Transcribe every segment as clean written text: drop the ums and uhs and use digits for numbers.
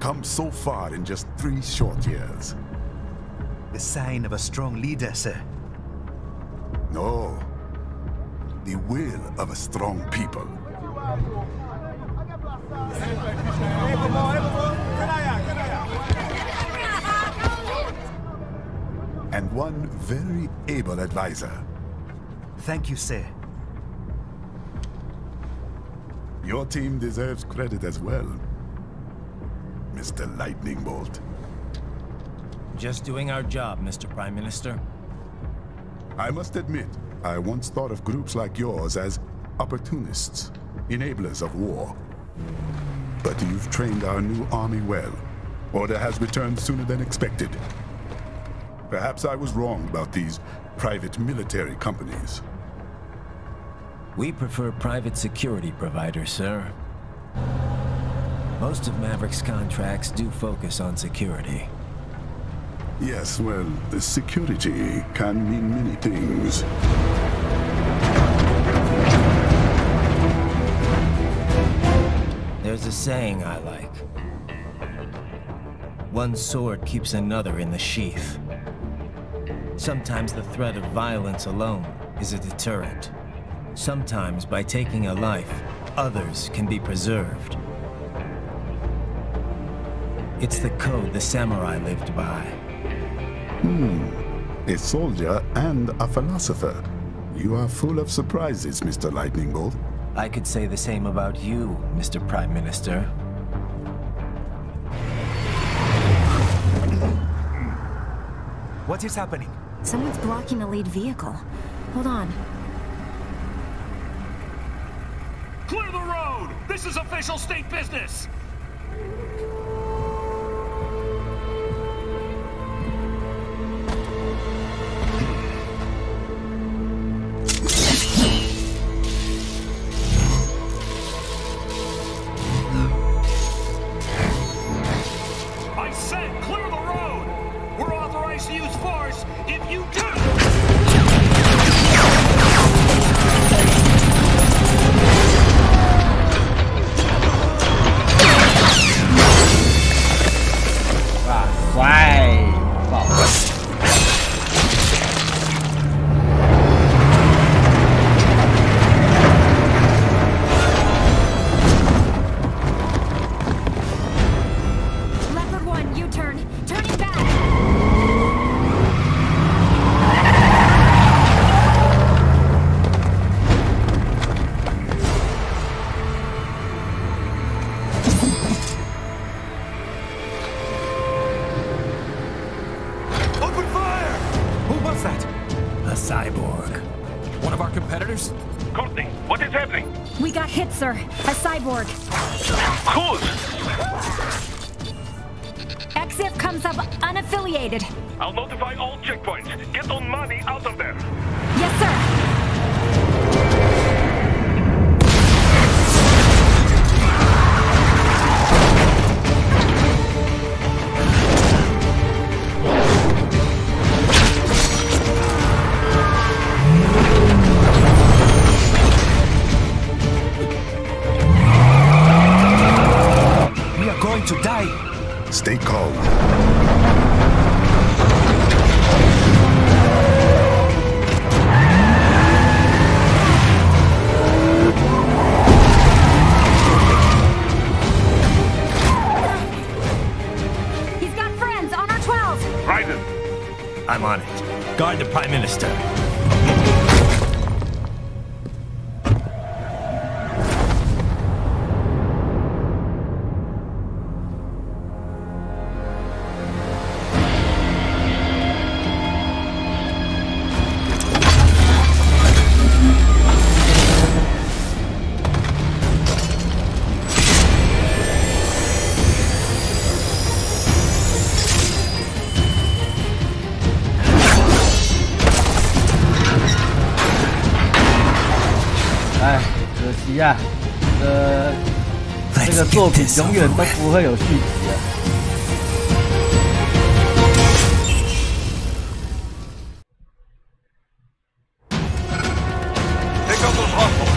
come so far in just 3 short years. The sign of a strong leader, sir. No. The will of a strong people. And one very able advisor. Thank you, sir. Your team deserves credit as well, Mr. Lightning Bolt. Just doing our job, Mr. Prime Minister. I must admit, I once thought of groups like yours as opportunists, enablers of war. But you've trained our new army well. Order has returned sooner than expected. Perhaps I was wrong about these private military companies. We prefer private security providers, sir. Most of Maverick's contracts do focus on security. Yes, well, security can mean many things. There's a saying I like. One sword keeps another in the sheath. Sometimes the threat of violence alone is a deterrent. Sometimes by taking a life, others can be preserved. It's the code the samurai lived by. A soldier and a philosopher. You are full of surprises, Mr. Lightning Bolt. I could say the same about you, Mr. Prime Minister. What is happening? Someone's blocking the lead vehicle. Hold on. Clear the road! This is official state business! I said clear the road! We're authorized to use force if you do! Leopard 1, U-turn. Turning back. Open fire! Who was that? A cyborg. One of our competitors? Courtney, what is happening? We got hit, sir. A cyborg. Whose? EXIF comes up unaffiliated. I'll notify all checkpoints. Get on money out of there. Yes, sir. We are going to die. Stay calm. He's got friends on our 12. Raiden, I'm on it. Guard the Prime Minister.这个作品永远都不会有续集的。take out those hostiles.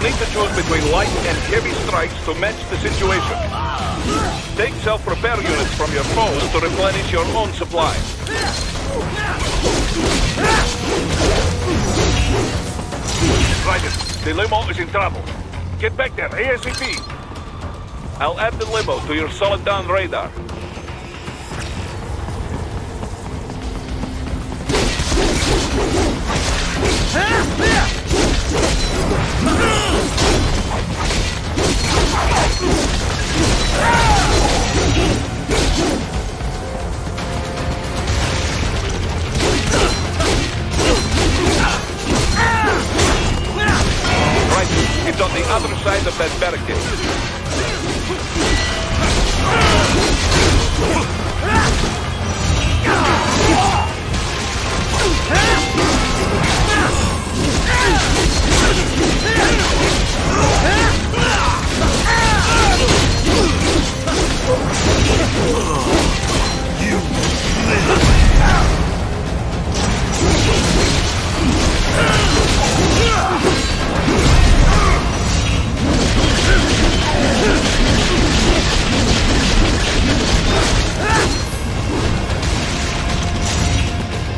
need to choose between light and heavy strikes to match the situation. Take self-repair units from your foes to replenish your own supply. Raiden, the limo is in trouble. Get back there ASAP. I'll add the limo to your solid down radar. Right, it's on the other side of that barricade.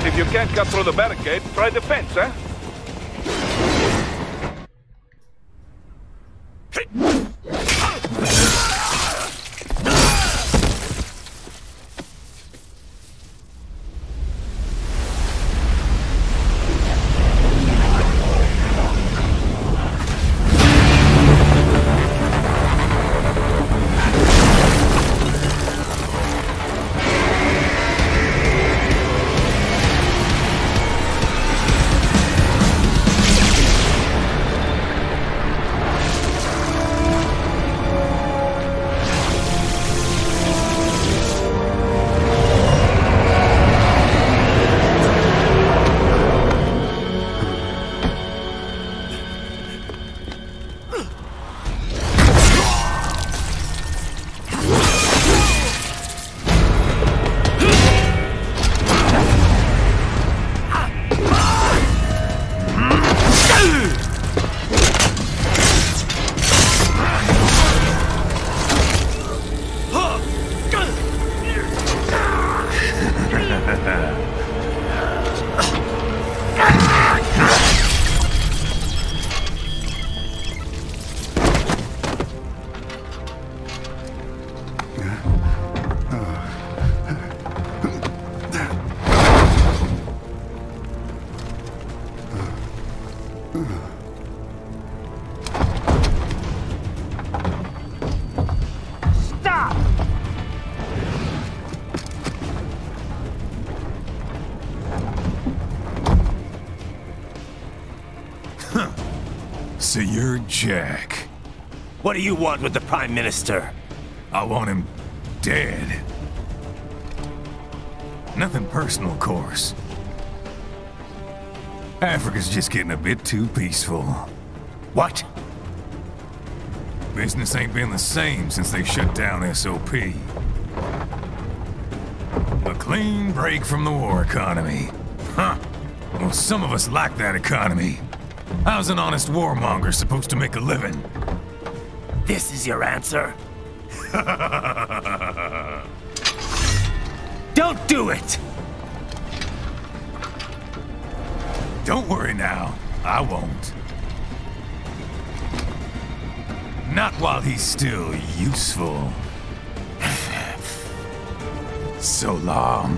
If you can't cut through the barricade, try the fence, huh? So you're Jack. What do you want with the Prime Minister? I want him dead. Nothing personal, of course. Africa's just getting a bit too peaceful. What? Business ain't been the same since they shut down SOP. A clean break from the war economy. Huh. Well, some of us like that economy. How's an honest warmonger supposed to make a living? This is your answer? Don't do it! Don't worry now. I won't. Not while he's still useful. So long.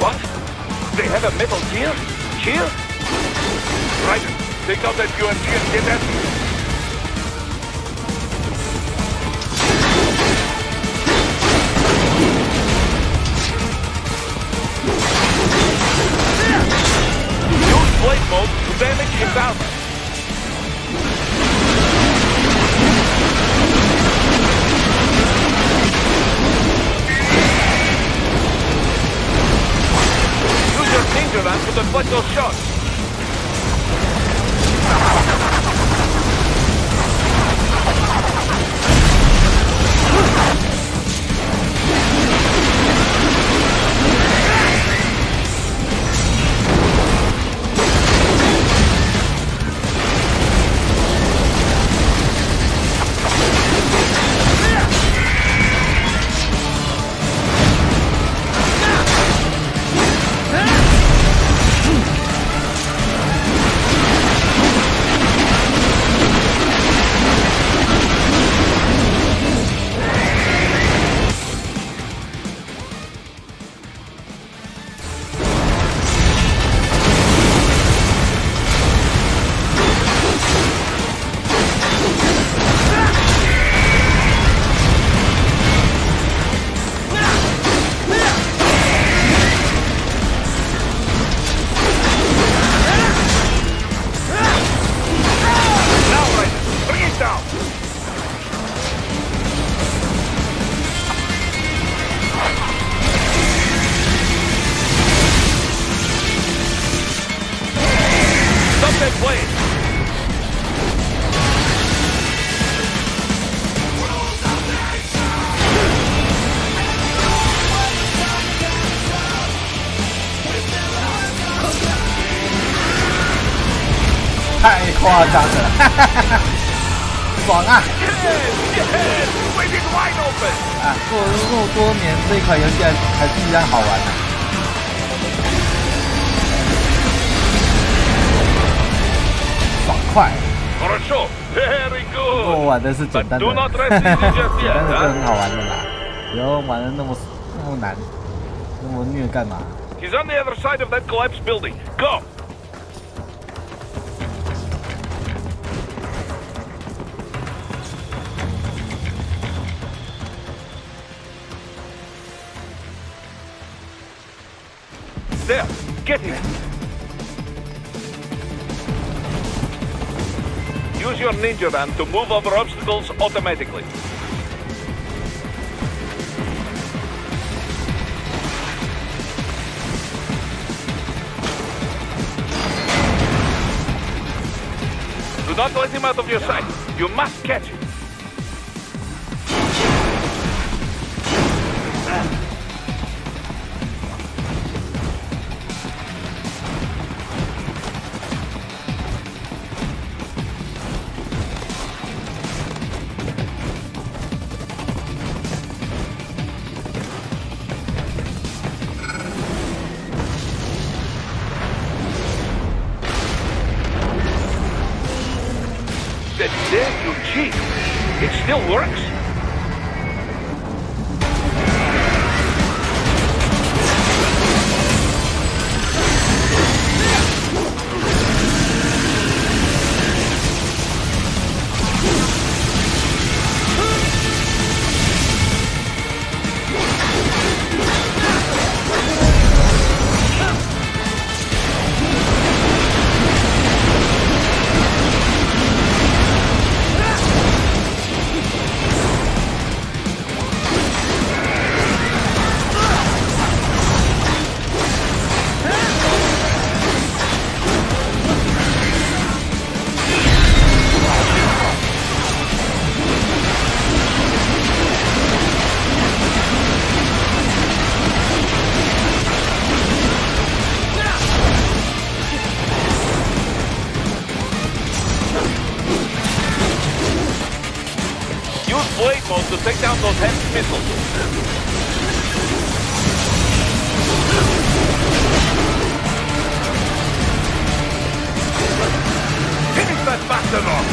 What? They have a metal gear? Here? Right. Take out that UMG and get at me. Use blade mode to damage his armor. Use your ninja lamp to deflect those shots. play. 太夸张了，爽啊！ Waiting wide open. 啊，做了那么多年，这款游戏还是一样好玩啊！爽快， Хорошо. Very 我 good. 玩的是简单的， Do not rest easy just 简 yet. 单的就 Huh? 很好玩的啦，不要玩的那么难，那么虐干嘛？ He's on the other side of that collapsed building. Go. There, get him. Use your ninja van to move over obstacles automatically. Do not let him out of your sight. You must catch him. There you cheat. It still works. Blade mode to take down those heavy missiles. Finish that bastard off!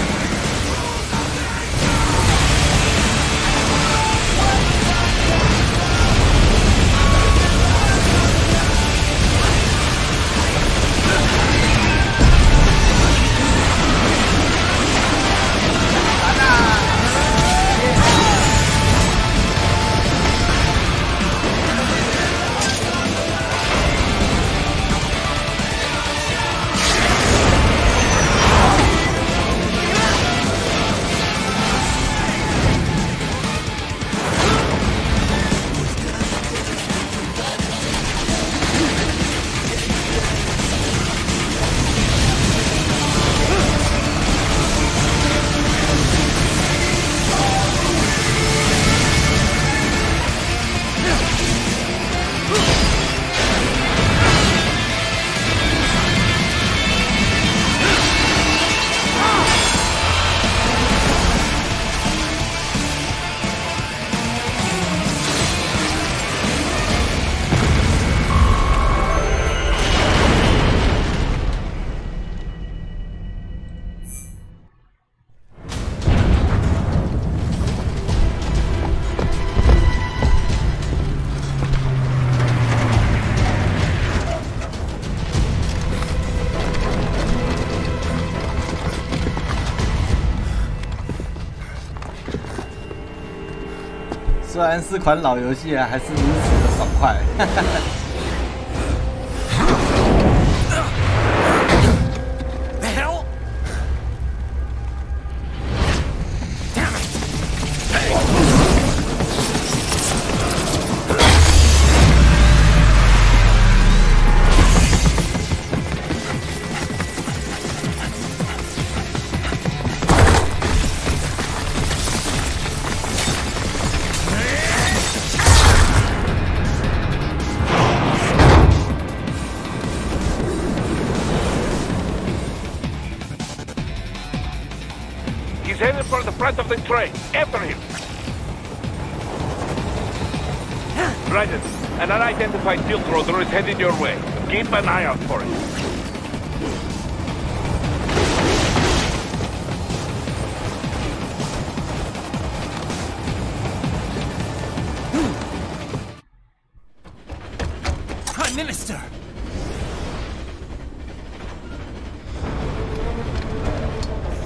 虽然是款老游戏啊，还是如此的爽快。front of the train. After him. Raiden, an unidentified field roader is headed your way. Keep an eye out for it. Prime Minister!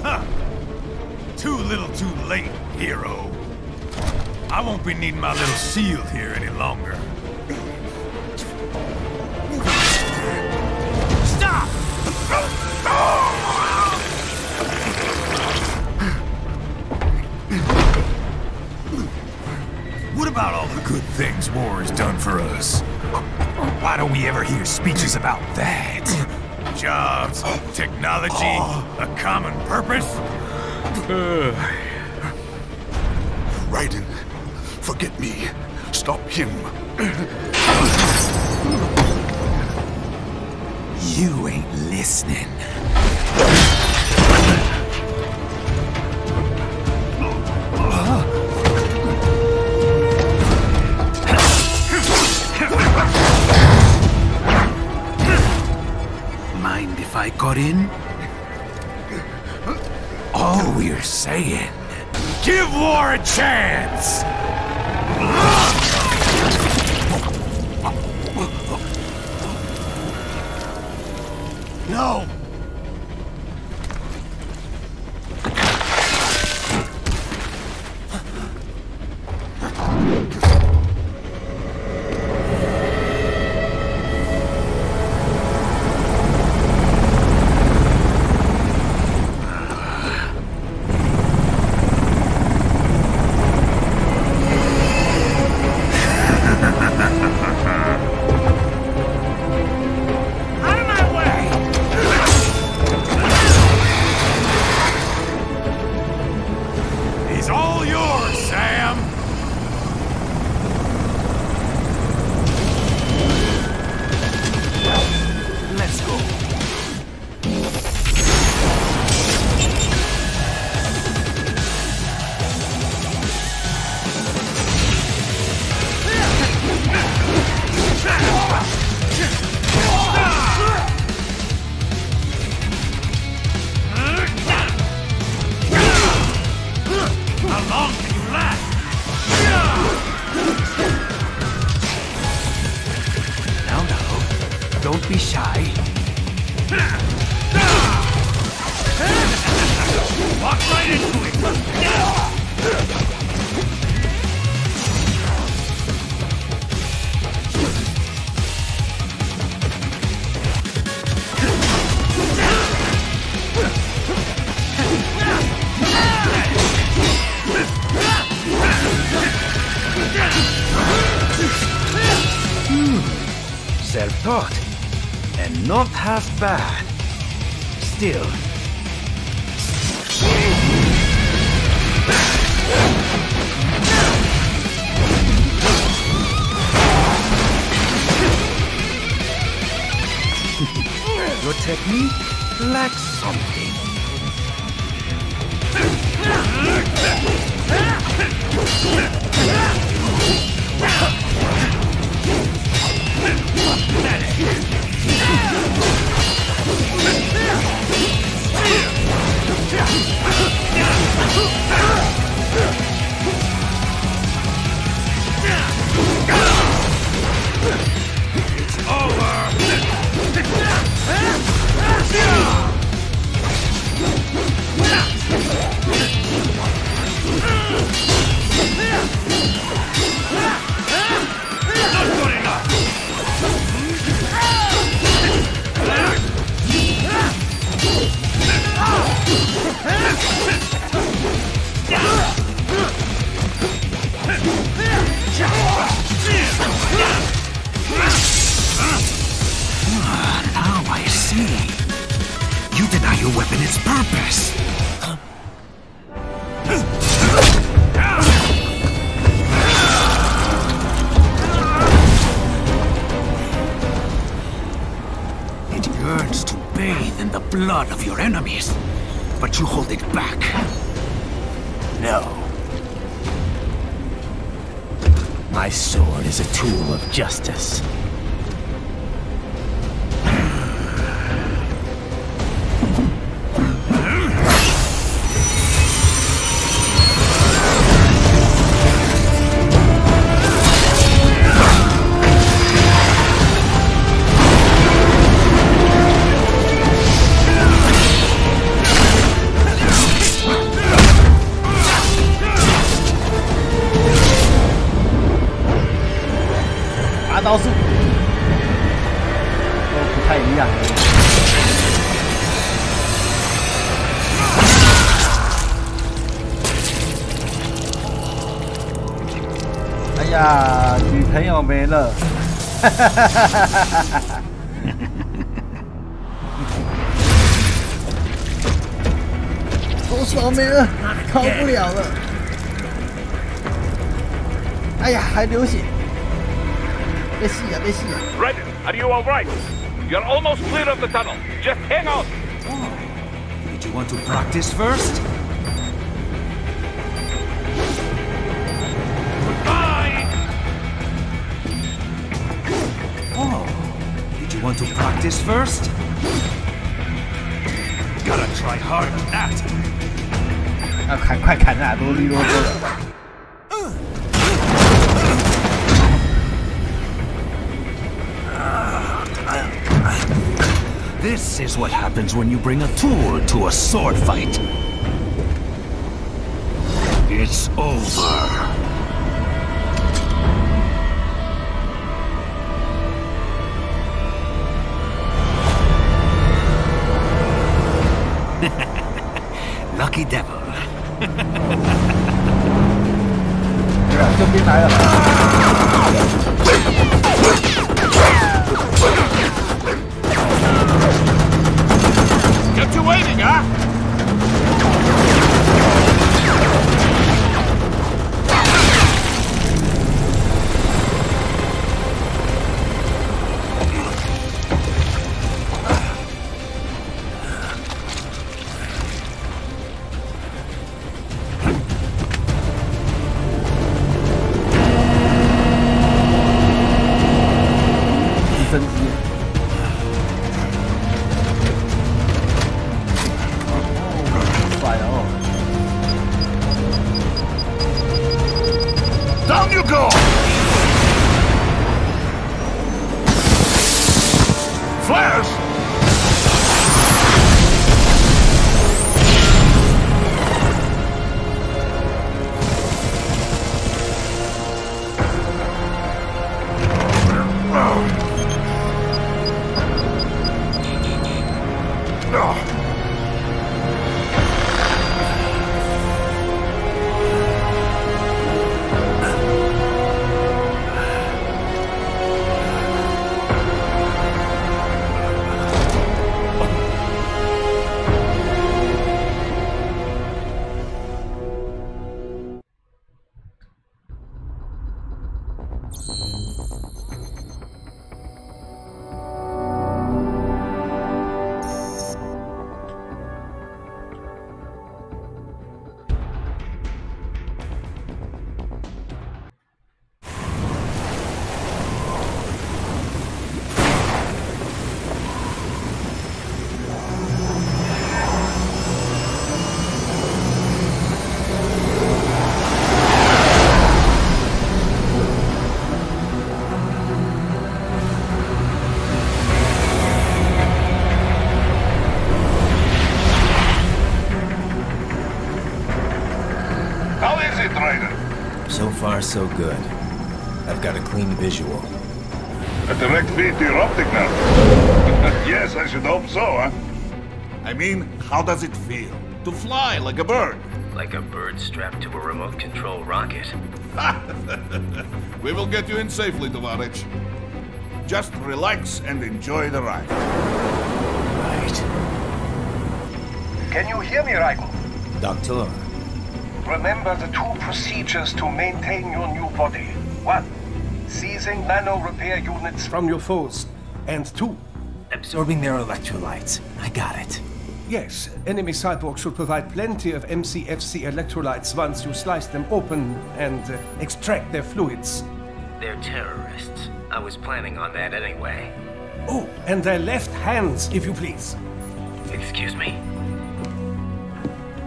Huh. Too little too late, hero. I won't be needing my little shield here any longer. Stop! What about all the good things war has done for us? Why don't we ever hear speeches about that? Jobs, technology, a common purpose? Raiden, forget me. Stop him. You ain't listening. Mind if I got in? All we're saying, Give war a chance! No! He's all yours, Sam! let's go. How long can you last? Now, don't be shy. Walk right into it! Self-taught, and not half bad. Still. Your technique lacks something. Now I see. You deny your weapon its purpose. It yearns to bathe in the blood of your enemies, but you hold it back. No. My sword is a tool of justice.刀术都不太一样。哎呀，女朋友没了。头爽没了，逃不了了。哎呀，还流血。 Reddit, are you alright? You're almost clear of the tunnel. Just hang on. Oh. Did you want to practice first? Goodbye! Oh. Did you want to practice first? Gotta try hard on that. 要砍，快砍啊！啰里啰嗦的。 This is what happens when you bring a tool to a sword fight. It's over. Lucky devil. 这边来了。 Kept you waiting, huh? Down you go! Flares! So far, so good. I've got a clean visual. A direct feed to your optic now. Yes, I should hope so, huh? I mean, how does it feel? To fly like a bird? Like a bird strapped to a remote control rocket. We will get you in safely, Tovarich. Just relax and enjoy the ride. Right. Can you hear me, Raiko? Doctor. Remember the two procedures to maintain your new body. 1. Seizing nano repair units From your foes. And 2. Absorbing their electrolytes. I got it. Yes, enemy cyborgs should provide plenty of MCFC electrolytes once you slice them open and extract their fluids. They're terrorists. I was planning on that anyway. Oh, and their left hands, if you please. Excuse me?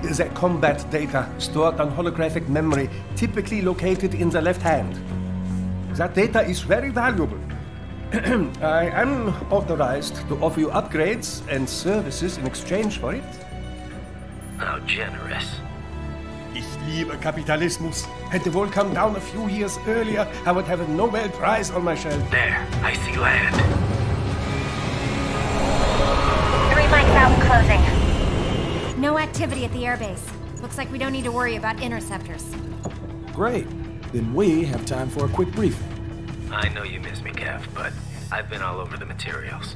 Their combat data stored on holographic memory, typically located in the left hand. That data is very valuable. I am authorized to offer you upgrades and services in exchange for it. How generous. Ich liebe Kapitalismus. Had the world come down a few years earlier, I would have a Nobel Prize on my shelf. There, I see land. 3 mics out, closing. No activity at the airbase. Looks like we don't need to worry about interceptors. Great. Then we have time for a quick briefing. I know you miss me, Kev, but I've been all over the materials.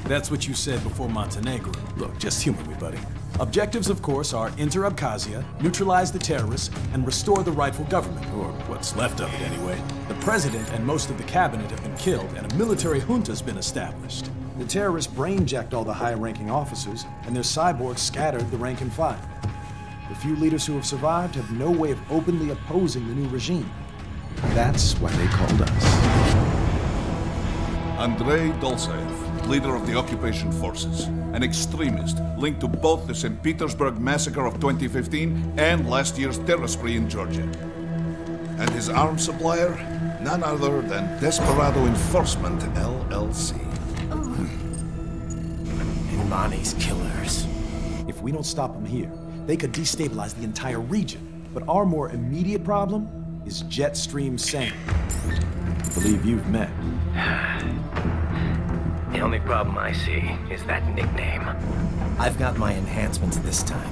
That's what you said before Montenegro. Look, just humor me, buddy. Objectives, of course, are enter Abkhazia, neutralize the terrorists, and restore the rightful government, or what's left of it anyway. The president and most of the cabinet have been killed, and a military junta's been established. The terrorists brain-jacked all the high-ranking officers, and their cyborgs scattered the rank and file. The few leaders who have survived have no way of openly opposing the new regime. That's why they called us. Andrei Dolzaev, leader of the occupation forces, an extremist linked to both the St. Petersburg massacre of 2015 and last year's terror spree in Georgia. And his arms supplier, none other than Desperado Enforcement, LLC. Imani's killers. If we don't stop them here, they could destabilize the entire region. But our more immediate problem is Jetstream Sam. I believe you've met. The only problem I see is that nickname. I've got my enhancements this time.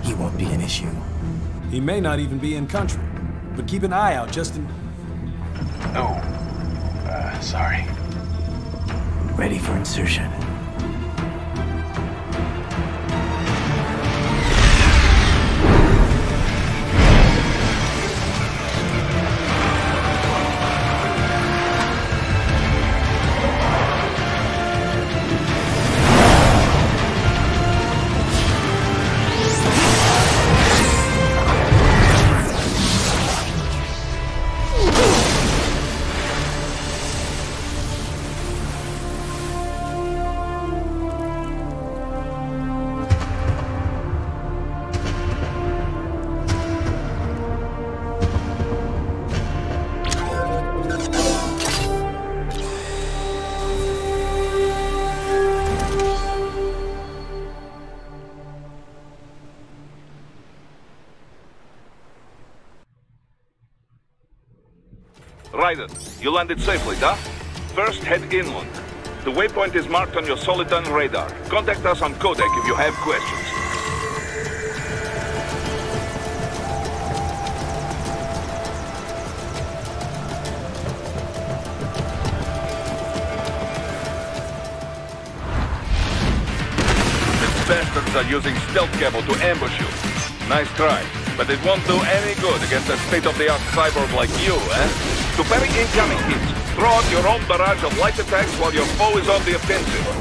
He won't be an issue. He may not even be in country, but keep an eye out just in... Oh, sorry. Ready for insertion. Ryder, you landed safely, da? First, head inland. The waypoint is marked on your Soliton radar. Contact us on Codec if you have questions. The bastards are using stealth cable to ambush you. Nice try, but it won't do any good against a state-of-the-art cyborg like you, eh? To parry incoming hits, throw out your own barrage of light attacks while your foe is on the offensive.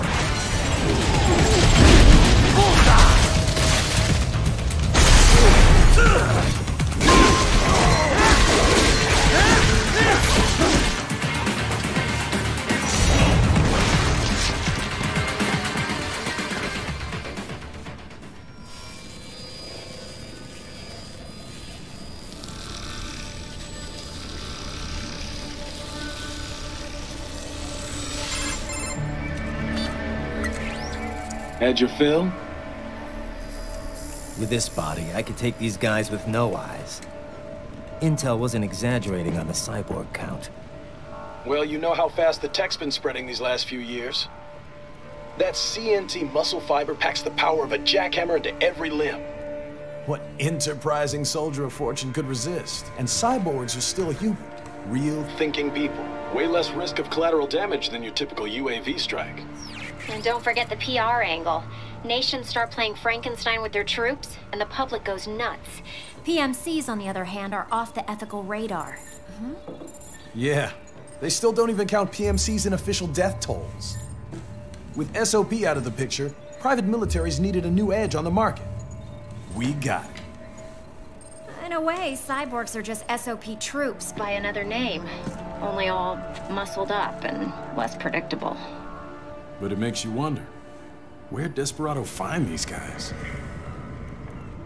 Had your fill? With this body, I could take these guys with no eyes. Intel wasn't exaggerating on the cyborg count. Well, you know how fast the tech's been spreading these last few years. That CNT muscle fiber packs the power of a jackhammer into every limb. What enterprising soldier of fortune could resist? And cyborgs are still human. Real thinking people. Way less risk of collateral damage than your typical UAV strike. And don't forget the PR angle. Nations start playing Frankenstein with their troops, and the public goes nuts. PMCs, on the other hand, are off the ethical radar. Yeah, they still don't even count PMCs in official death tolls. With SOP out of the picture, private militaries needed a new edge on the market. We got it. In a way, cyborgs are just SOP troops by another name. Only all muscled up and less predictable. But it makes you wonder, where'd Desperado find these guys?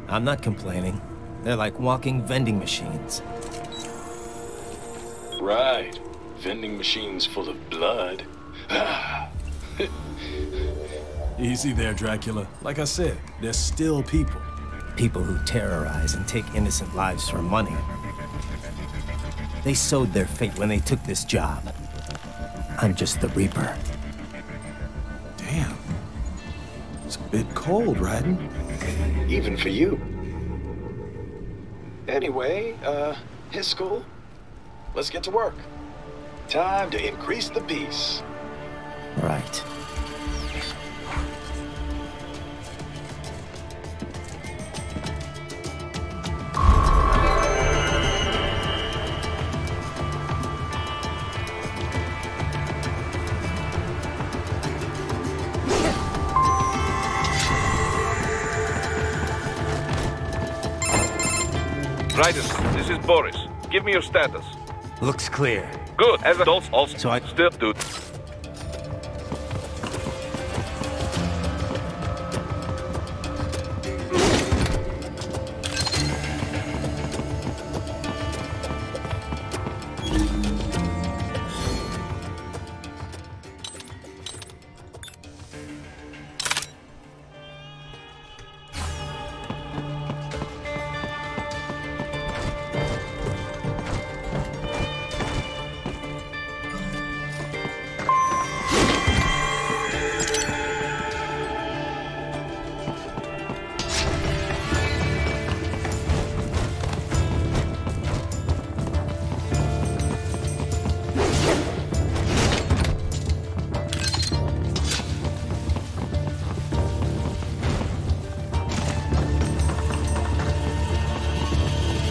I'm not complaining. They're like walking vending machines. Right. Vending machines full of blood. Easy there, Dracula. Like I said, they're still people. People who terrorize and take innocent lives for money. They sowed their fate when they took this job. I'm just the Reaper. Damn. It's a bit cold, Raiden. Even for you. Anyway, his school. Let's get to work. Time to increase the peace. Right. Raiden, this is Boris. Give me your status. Looks clear. Good. As adults, also So I still do.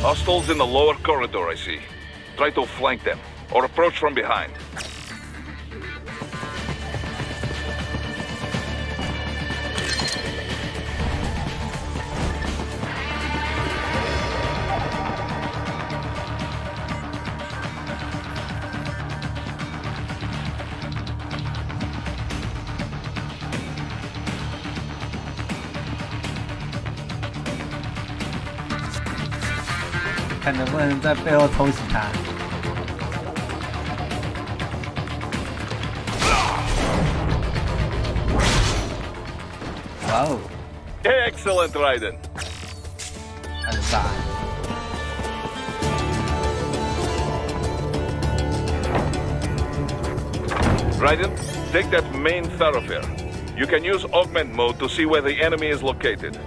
Hostiles in the lower corridor, I see. Try to flank them, or approach from behind. Can 看能不能在背后偷袭他。哇哦 Excellent, Raiden. 很傻。 Raiden, take that main thoroughfare. You can use augment mode to see where the enemy is located.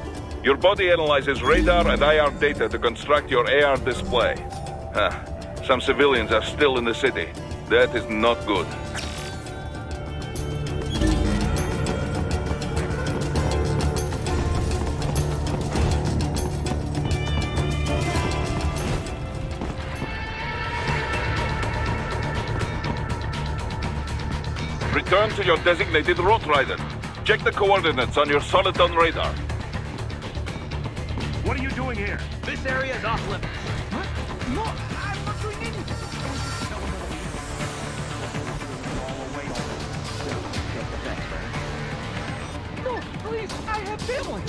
Your body analyzes radar and IR data to construct your AR display. Some civilians are still in the city. That is not good. Return to your designated route, Raiden. Check the coordinates on your Soliton radar. What are you doing here? This area is off limits. What? No, I'm not doing anything. No, please, I have family.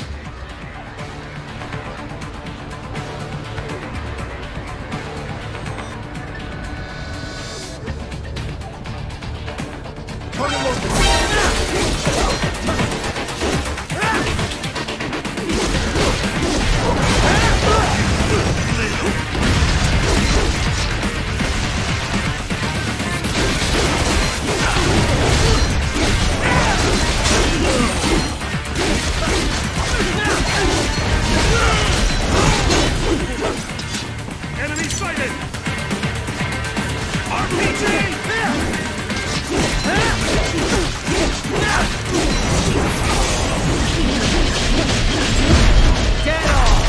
Enemy sighted! RPG! Get off!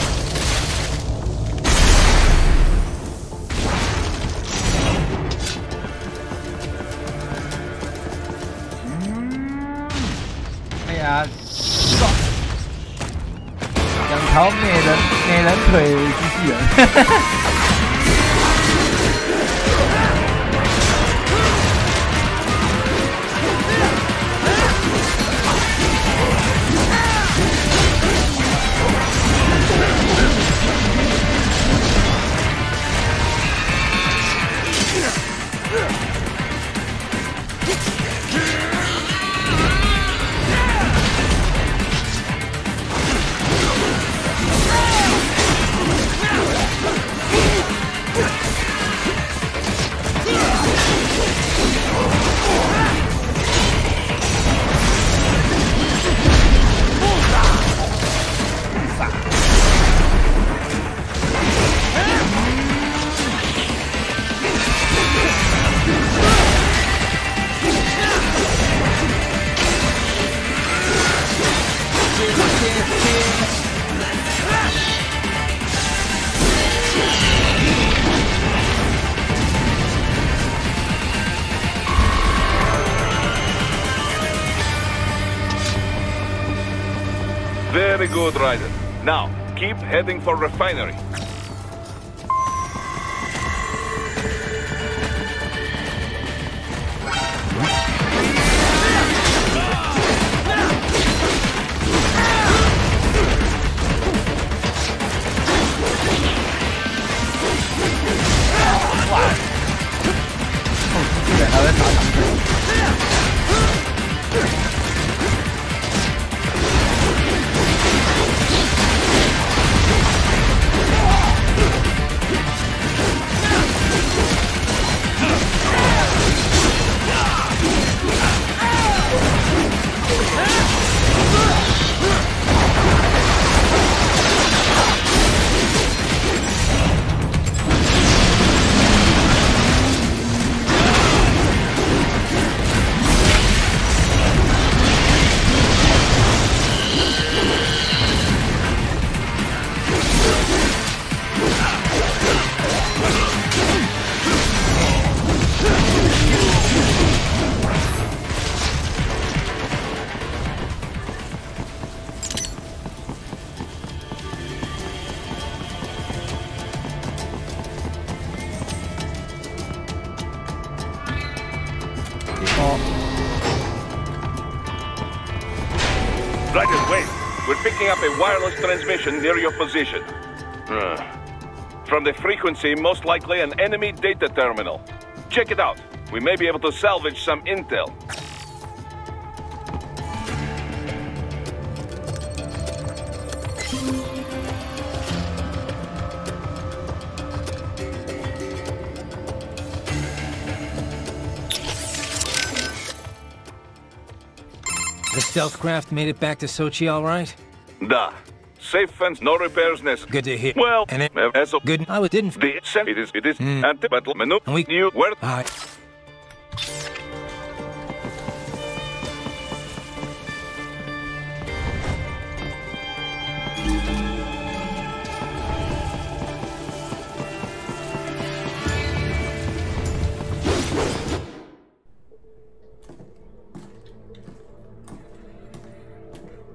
好美人腿机器人。Very good, Raiden. Now, keep heading for refinery. Raiden, wait. We're picking up a wireless transmission near your position. From the frequency, most likely an enemy data terminal. Check it out. We may be able to salvage some intel. The stealth craft made it back to Sochi all right? Da. Safe and no repairs necessary. Good to hear. Well, and it as of good. I didn't. It is. Anti-battle menu. And we knew where.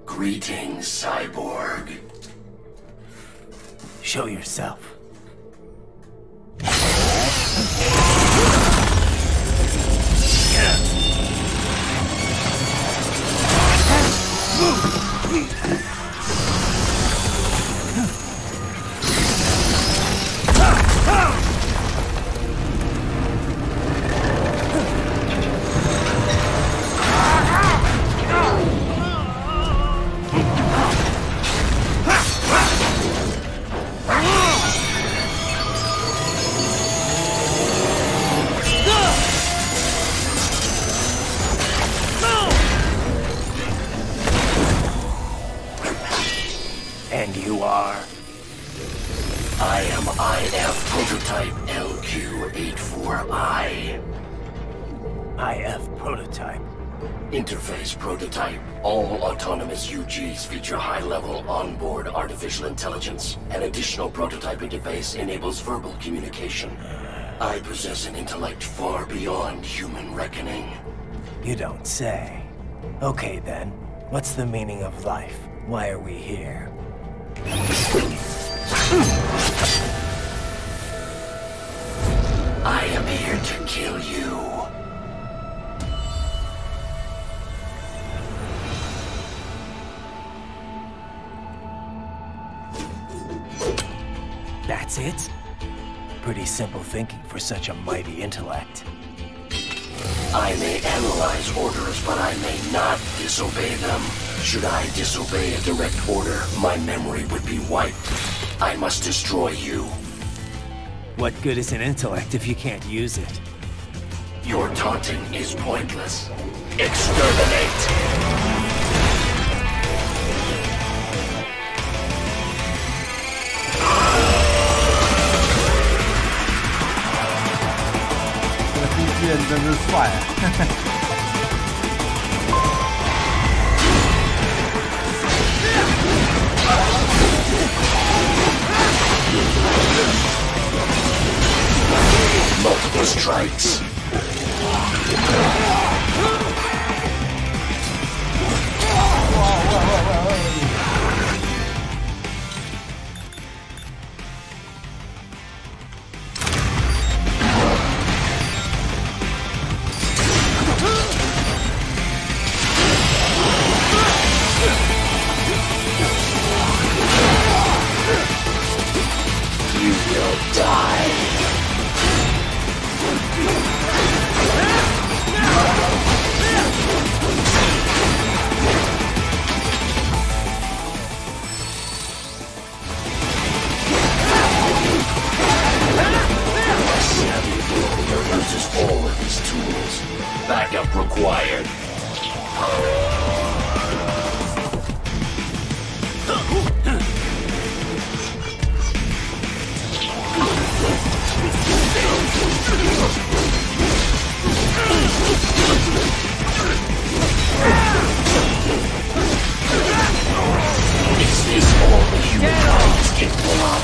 Greetings, cyborg. Show yourself. And you are? I am IF Prototype LQ84I. IF Prototype. Interface Prototype. All autonomous UGs feature high-level onboard artificial intelligence. An additional prototype interface enables verbal communication. I possess an intellect far beyond human reckoning. You don't say. Okay then, what's the meaning of life? Why are we here? I am here to kill you. That's it? Pretty simple thinking for such a mighty intellect. I may analyze orders, but I may not disobey them. Should I disobey a direct order, my memory would be wiped. I must destroy you. What good is an intellect if you can't use it? Your taunting is pointless. Exterminate! Multiple strikes. You will die. Uses all of his tools. Backup required. Is this all the humankind is capable of?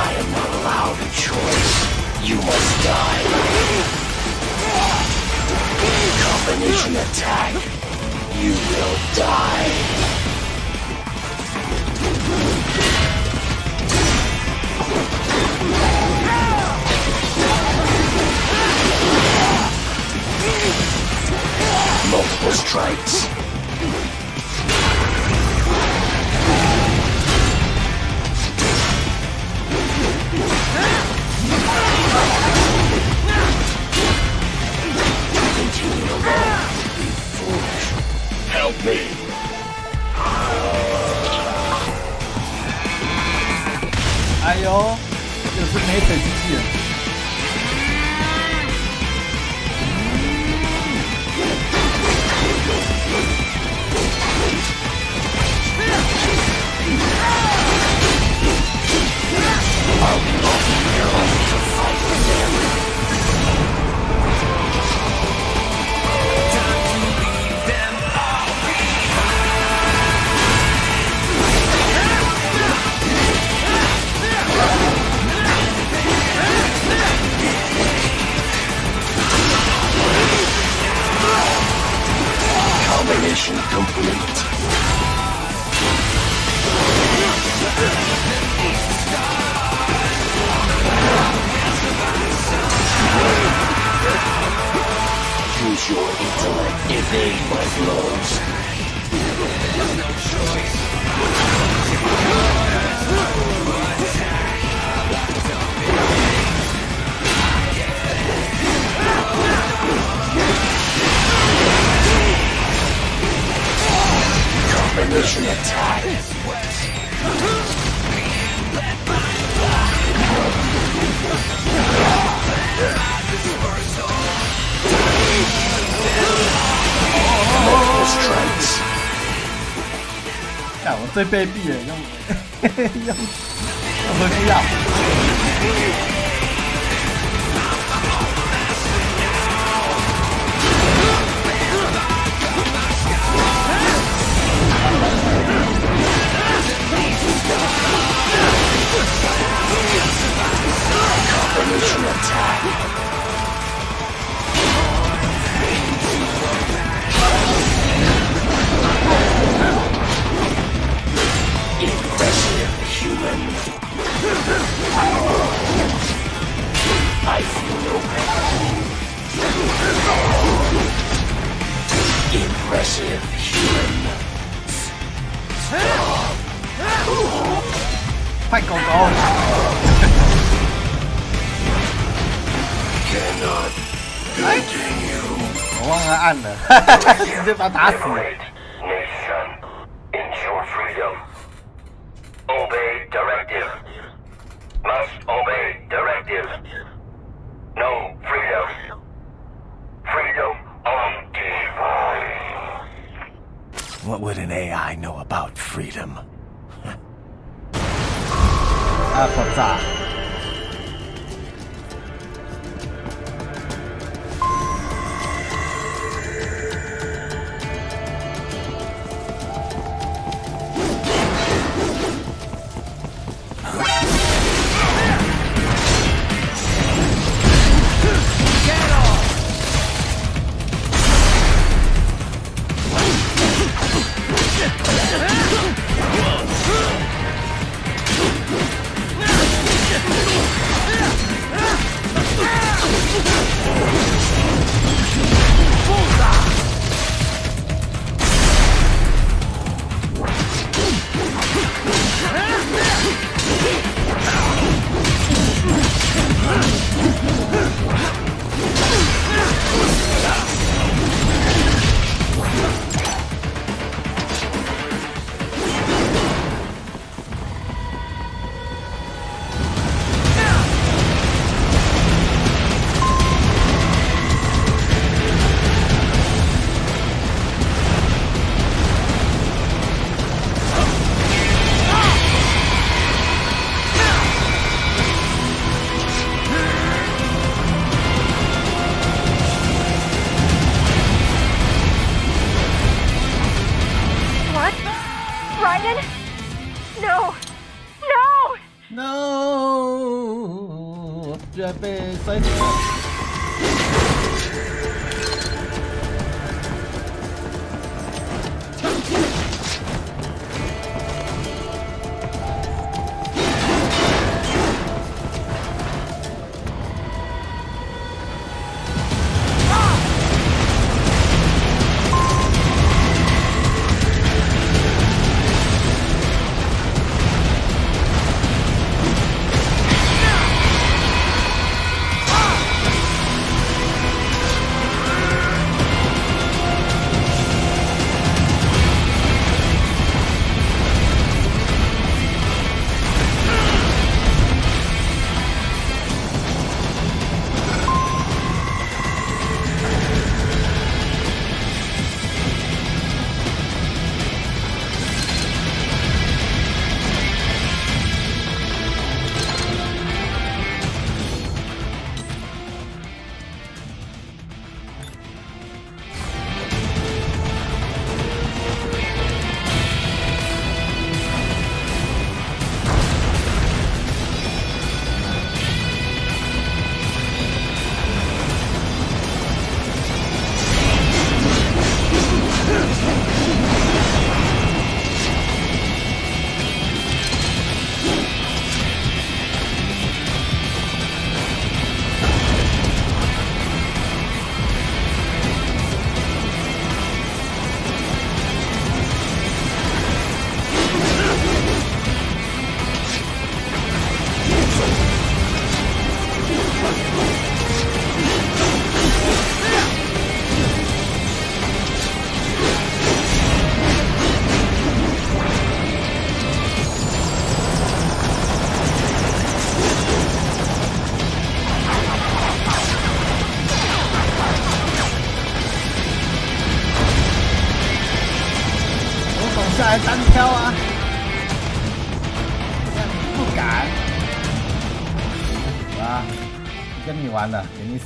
I am not allowed a choice. You must die. Combination attack. You will die. Multiple strikes. Continue alone. Be foolish. Help me.哎呦，这是没腿机器人。I'll be lucky here to fight with them. Time to leave them all Combination complete. Use your intellect, evade my blows. There's no choice. Combination attack. Multiple strikes. 看我最卑鄙的用用回不要。派狗狗。我忘了按了，直接把他打死。Ensure freedom. Obey directive. Must obey directive. No freedom. Freedom on device. What would an AI know about freedom? 啊，爆炸！居然被摔死了。下来单挑啊！不敢，啊，不跟你玩了，给你死！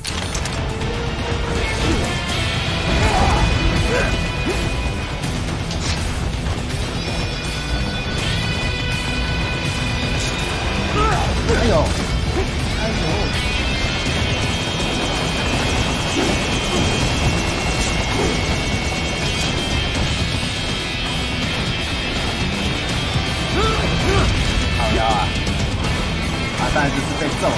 哎呦，哎呦！ 好妖啊！啊，当然就是被揍了。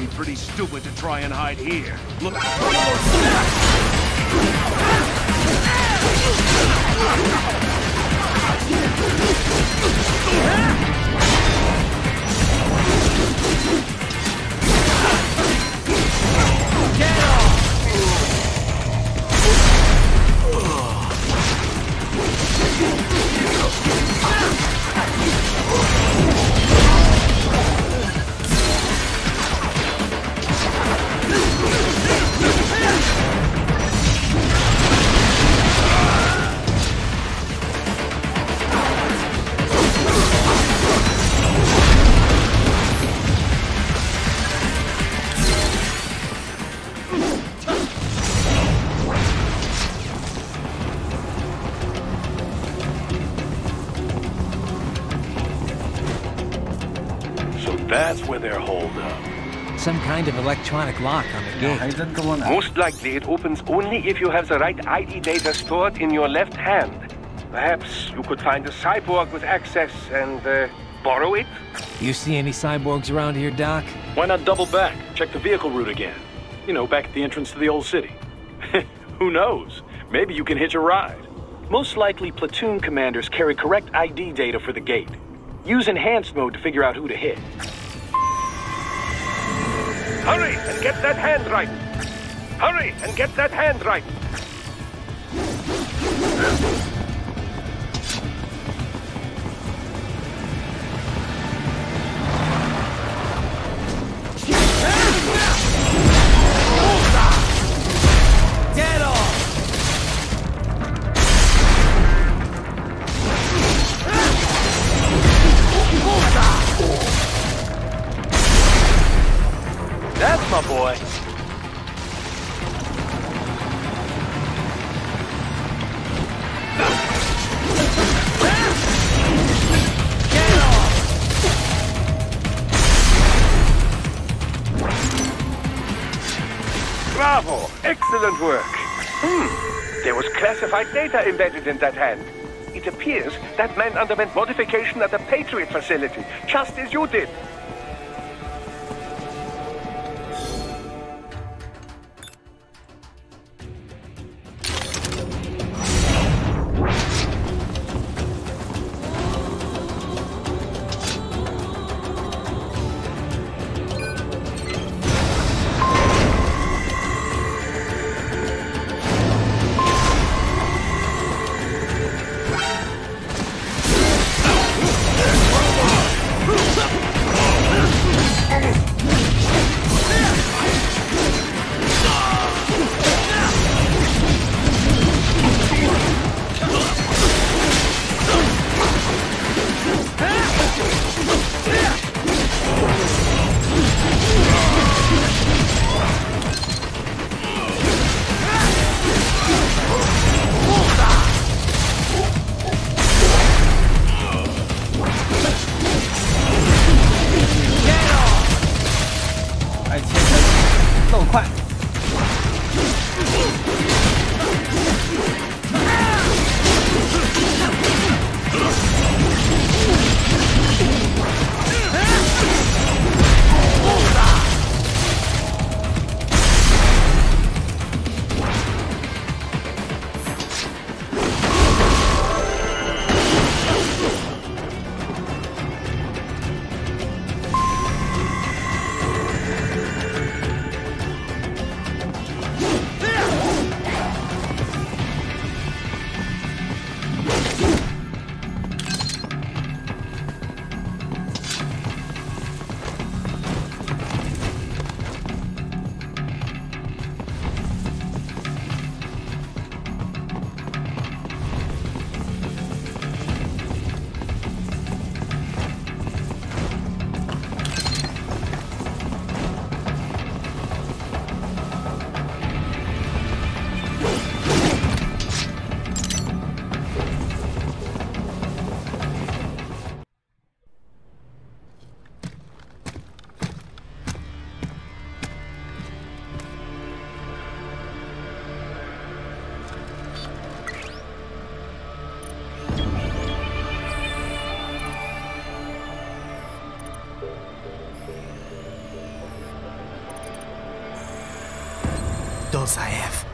be pretty stupid to try and hide here. Look. Get off! That's where they're holed up. Some kind of electronic lock on the gate. Most likely it opens only if you have the right ID data stored in your left hand. Perhaps you could find a cyborg with access and borrow it? You see any cyborgs around here, Doc? Why not double back? Check the vehicle route again. You know, back at the entrance to the old city. Who knows? Maybe you can hitch a ride. Most likely platoon commanders carry correct ID data for the gate. Use enhanced mode to figure out who to hit. Hurry and get that hand right! Hurry and get that hand right! Get off! That's my boy. Get off! Bravo! Excellent work! There was classified data embedded in that hand. It appears that man underwent modification at the Patriot facility, just as you did. skills I have.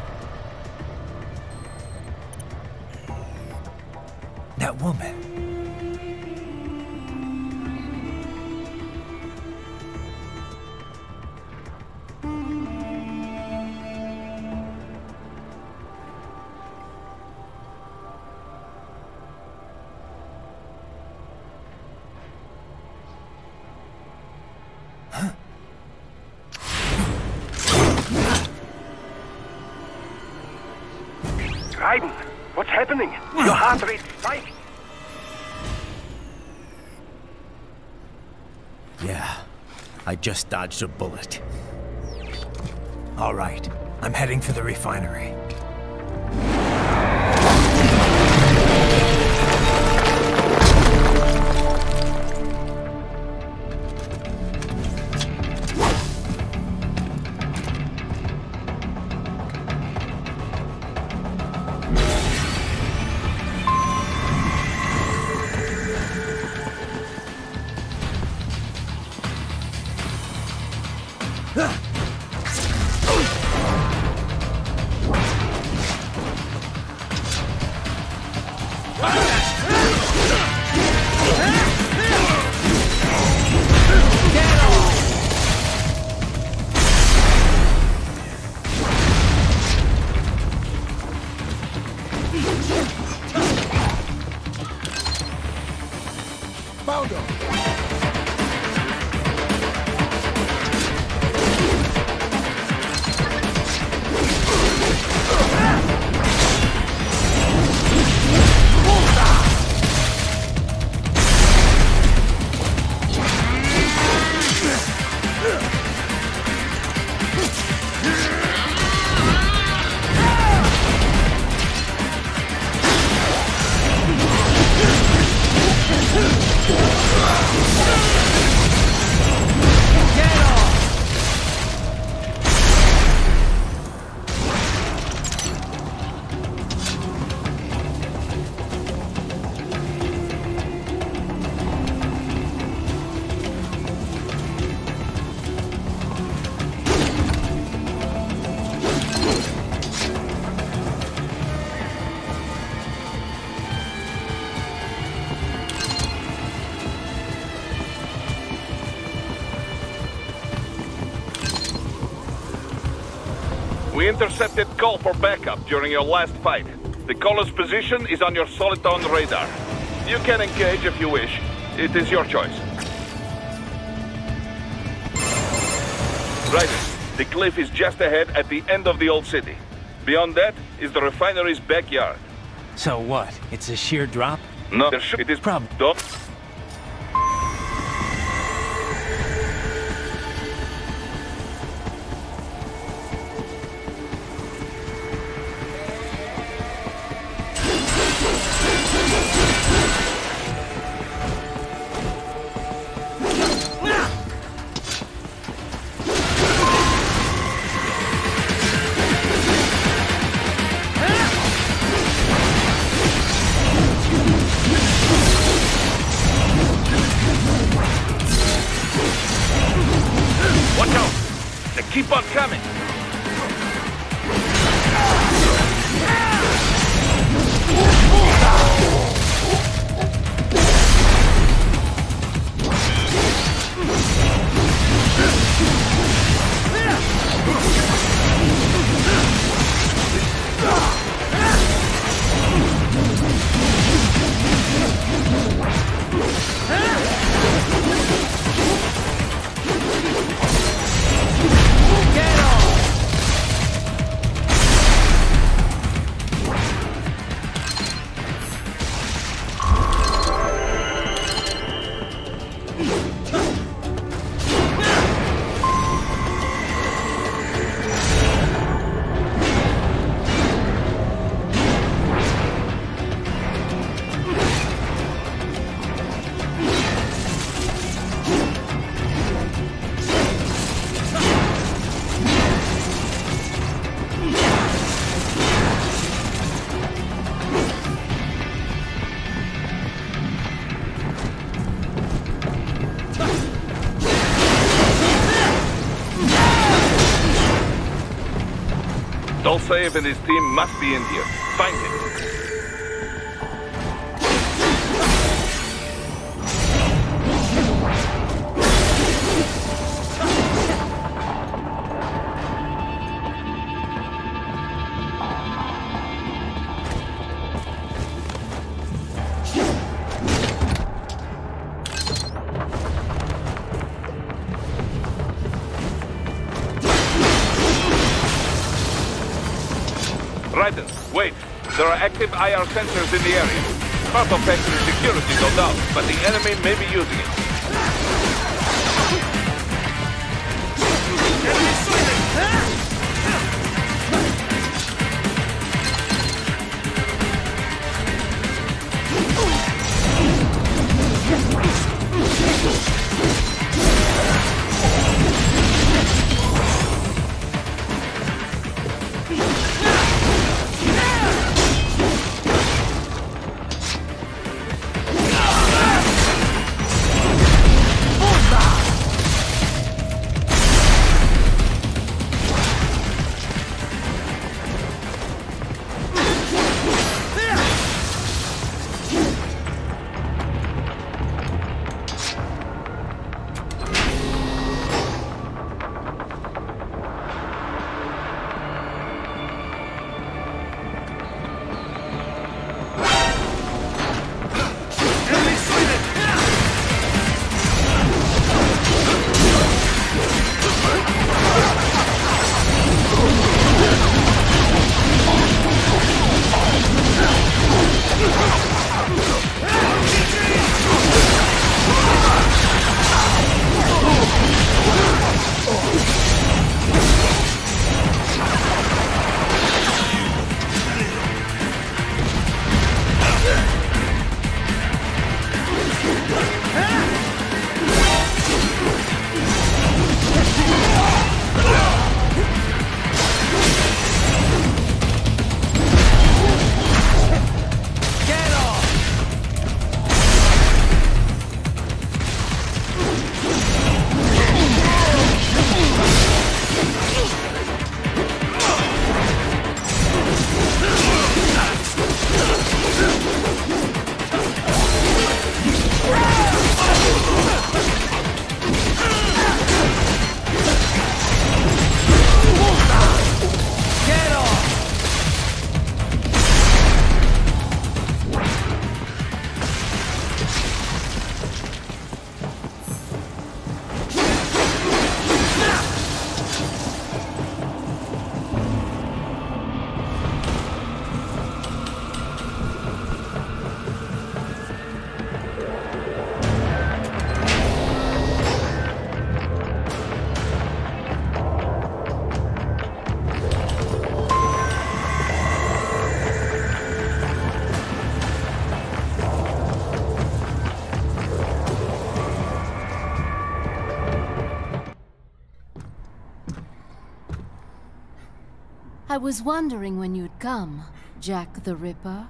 That woman. Raiden, what's happening? Your heart rate spiked. Yeah, I just dodged a bullet. All right, I'm heading for the refinery. We intercepted call for backup during your last fight. The caller's position is on your Soliton radar. You can engage if you wish. It is your choice. Right. The cliff is just ahead at the end of the old city. Beyond that is the refinery's backyard. So what? It's a sheer drop? No, it is don't. Keep on coming. Get off! Dolsaev and his team must be in here. Find him. Raiden, wait. There are active IR sensors in the area. Part of factory security, no doubt, but the enemy may be using it. I was wondering when you'd come, Jack the Ripper.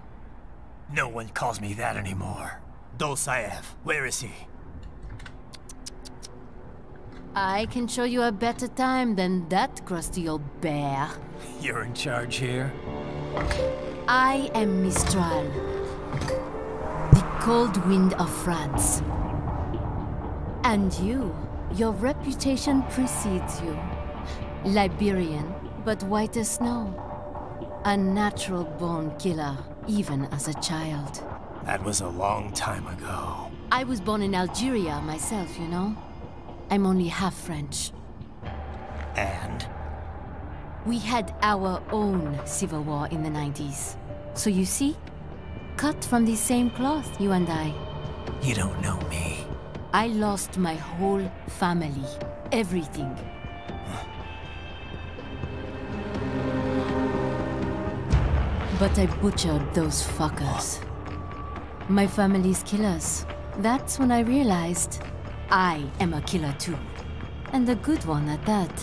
No one calls me that anymore. Dolsaev, where is he? I can show you a better time than that crusty old bear. You're in charge here? I am Mistral, the cold wind of France. And your reputation precedes you. Liberian, but white as snow. A natural-born killer, even as a child. That was a long time ago. I was born in Algeria myself, you know. I'm only half French. And? We had our own civil war in the 90s. So you see? Cut from the same cloth, you and I. You don't know me. I lost my whole family. Everything. But I butchered those fuckers. My family's killers. That's when I realized I am a killer too. And a good one at that.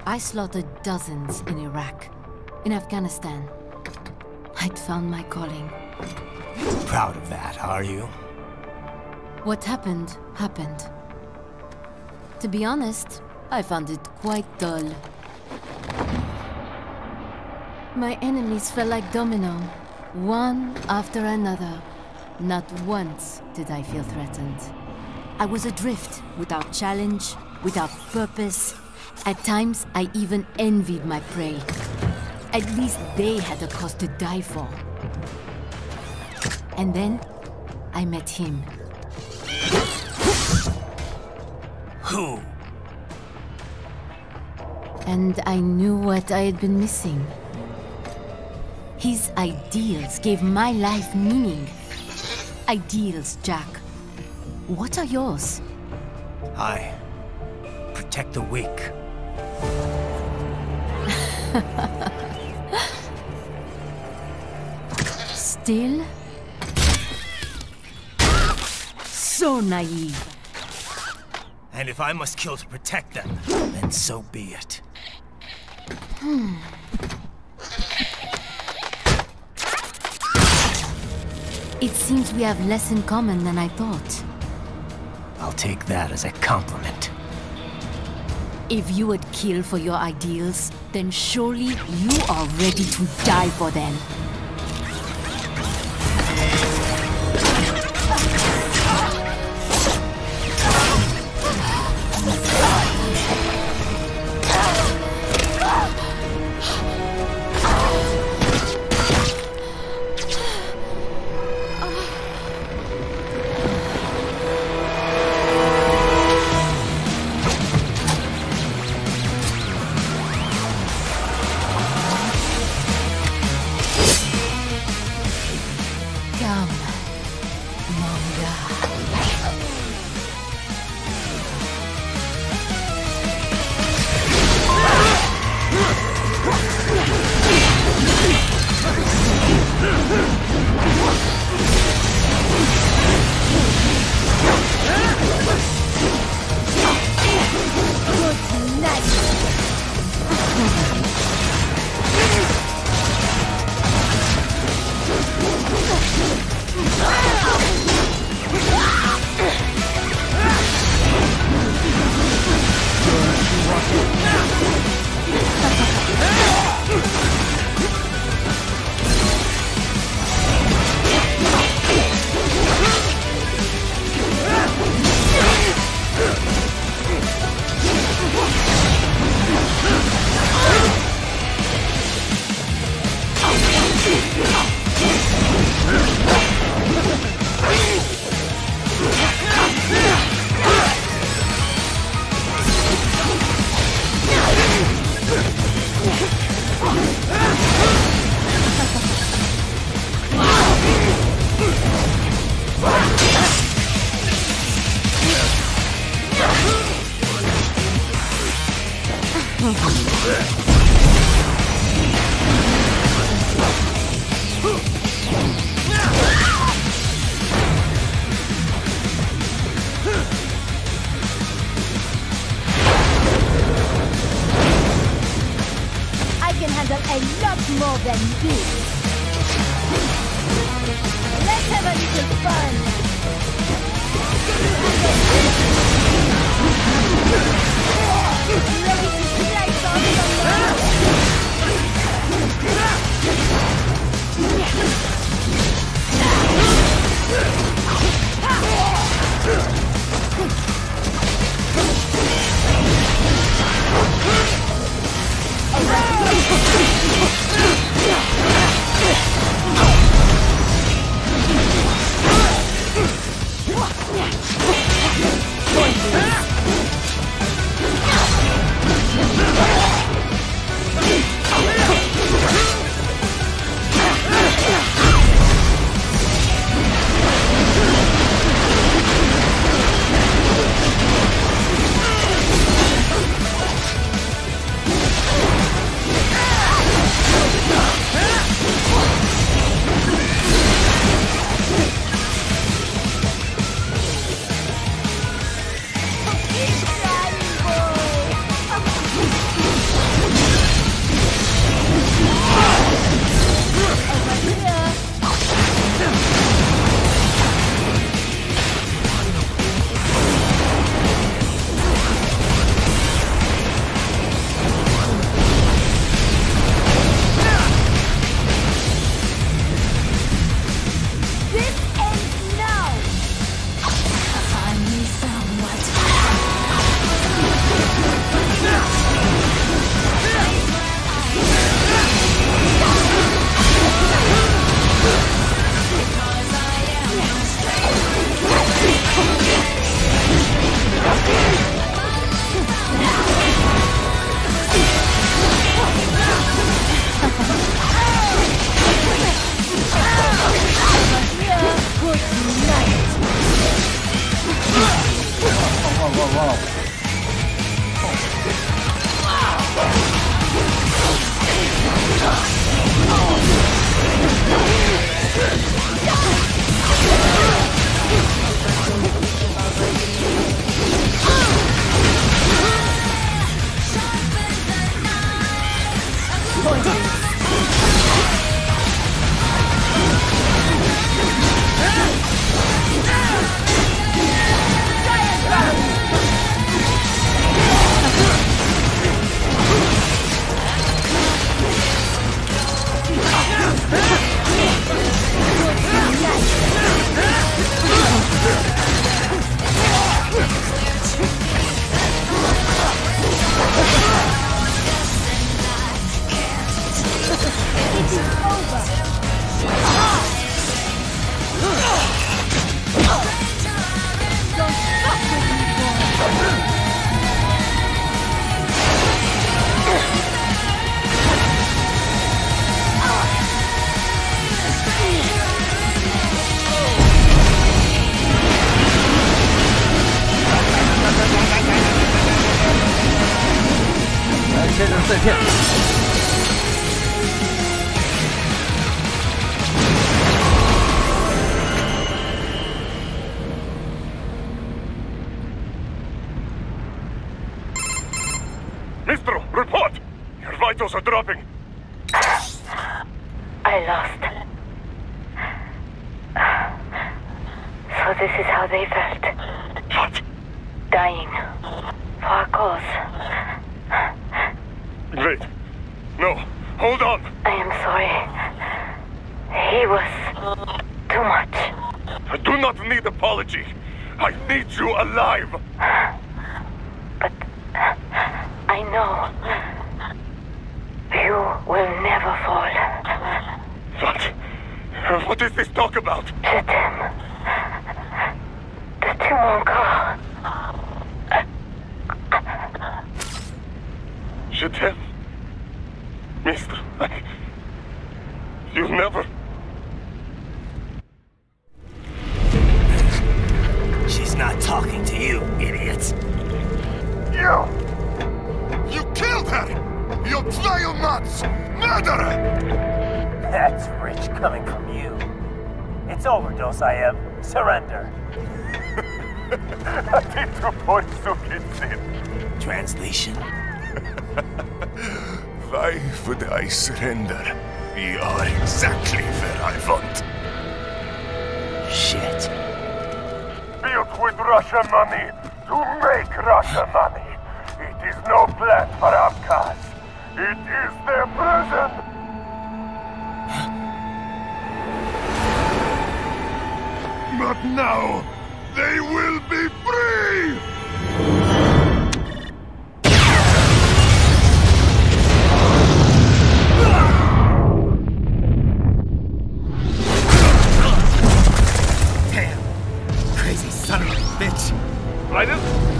I slaughtered dozens in Iraq, in Afghanistan. I'd found my calling. Proud of that, are you? What happened, happened. To be honest, I found it quite dull. My enemies fell like domino, one after another. Not once did I feel threatened. I was adrift, without challenge, without purpose. At times, I even envied my prey. At least they had a cause to die for. And then, I met him. Who? And I knew what I had been missing. His ideals gave my life meaning. Ideals, Jack. What are yours? I protect the weak. Still? So naive. And if I must kill to protect them, then so be it. It seems we have less in common than I thought. I'll take that as a compliment. If you would kill for your ideals, then surely you are ready to die for them. 切成碎片。Mistro, report! Your vitals are dropping. I lost. So this is how they felt. What? Dying. For a cause. Wait. No. Hold on. I am sorry. He was too much. I do not need apology. I need you alive. But I know you will never fall. What? What is this talk about? Je t'aime. De tout mon corps. Je t'aime. Mister, you never... She's not talking to you, idiot. You killed her! You vile nuts! Murderer! That's rich coming from you. It's overdose, I am. Surrender. Translation. Why would I surrender? We are exactly where I want. Shit. Built with Russian money to make Russian money. It is no plan for Abkhaz. It is their prison. But now, they will be free!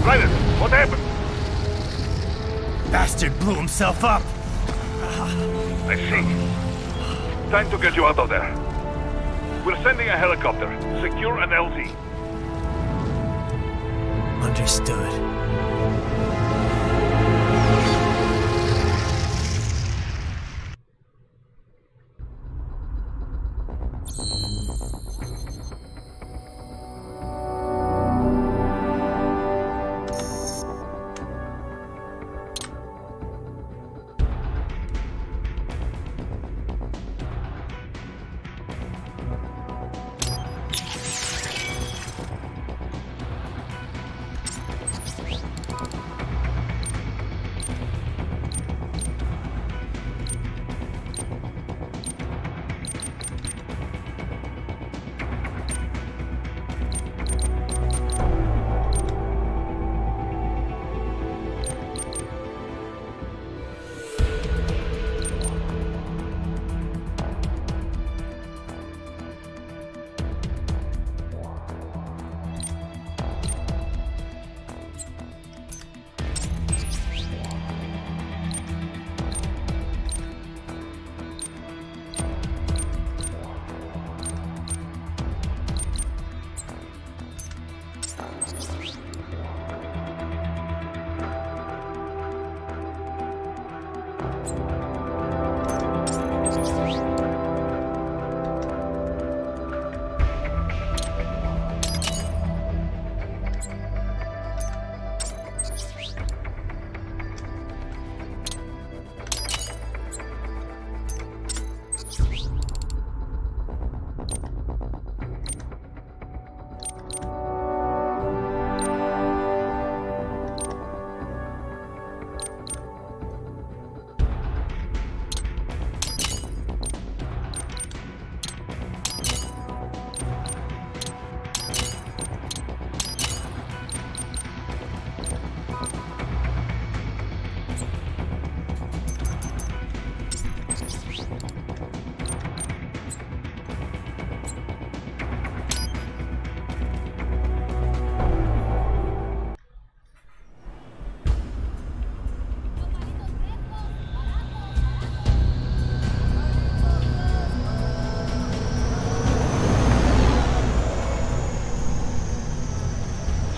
Ryder, what happened? Bastard blew himself up. I see. Time to get you out of there. We're sending a helicopter. Secure an LZ. Understood.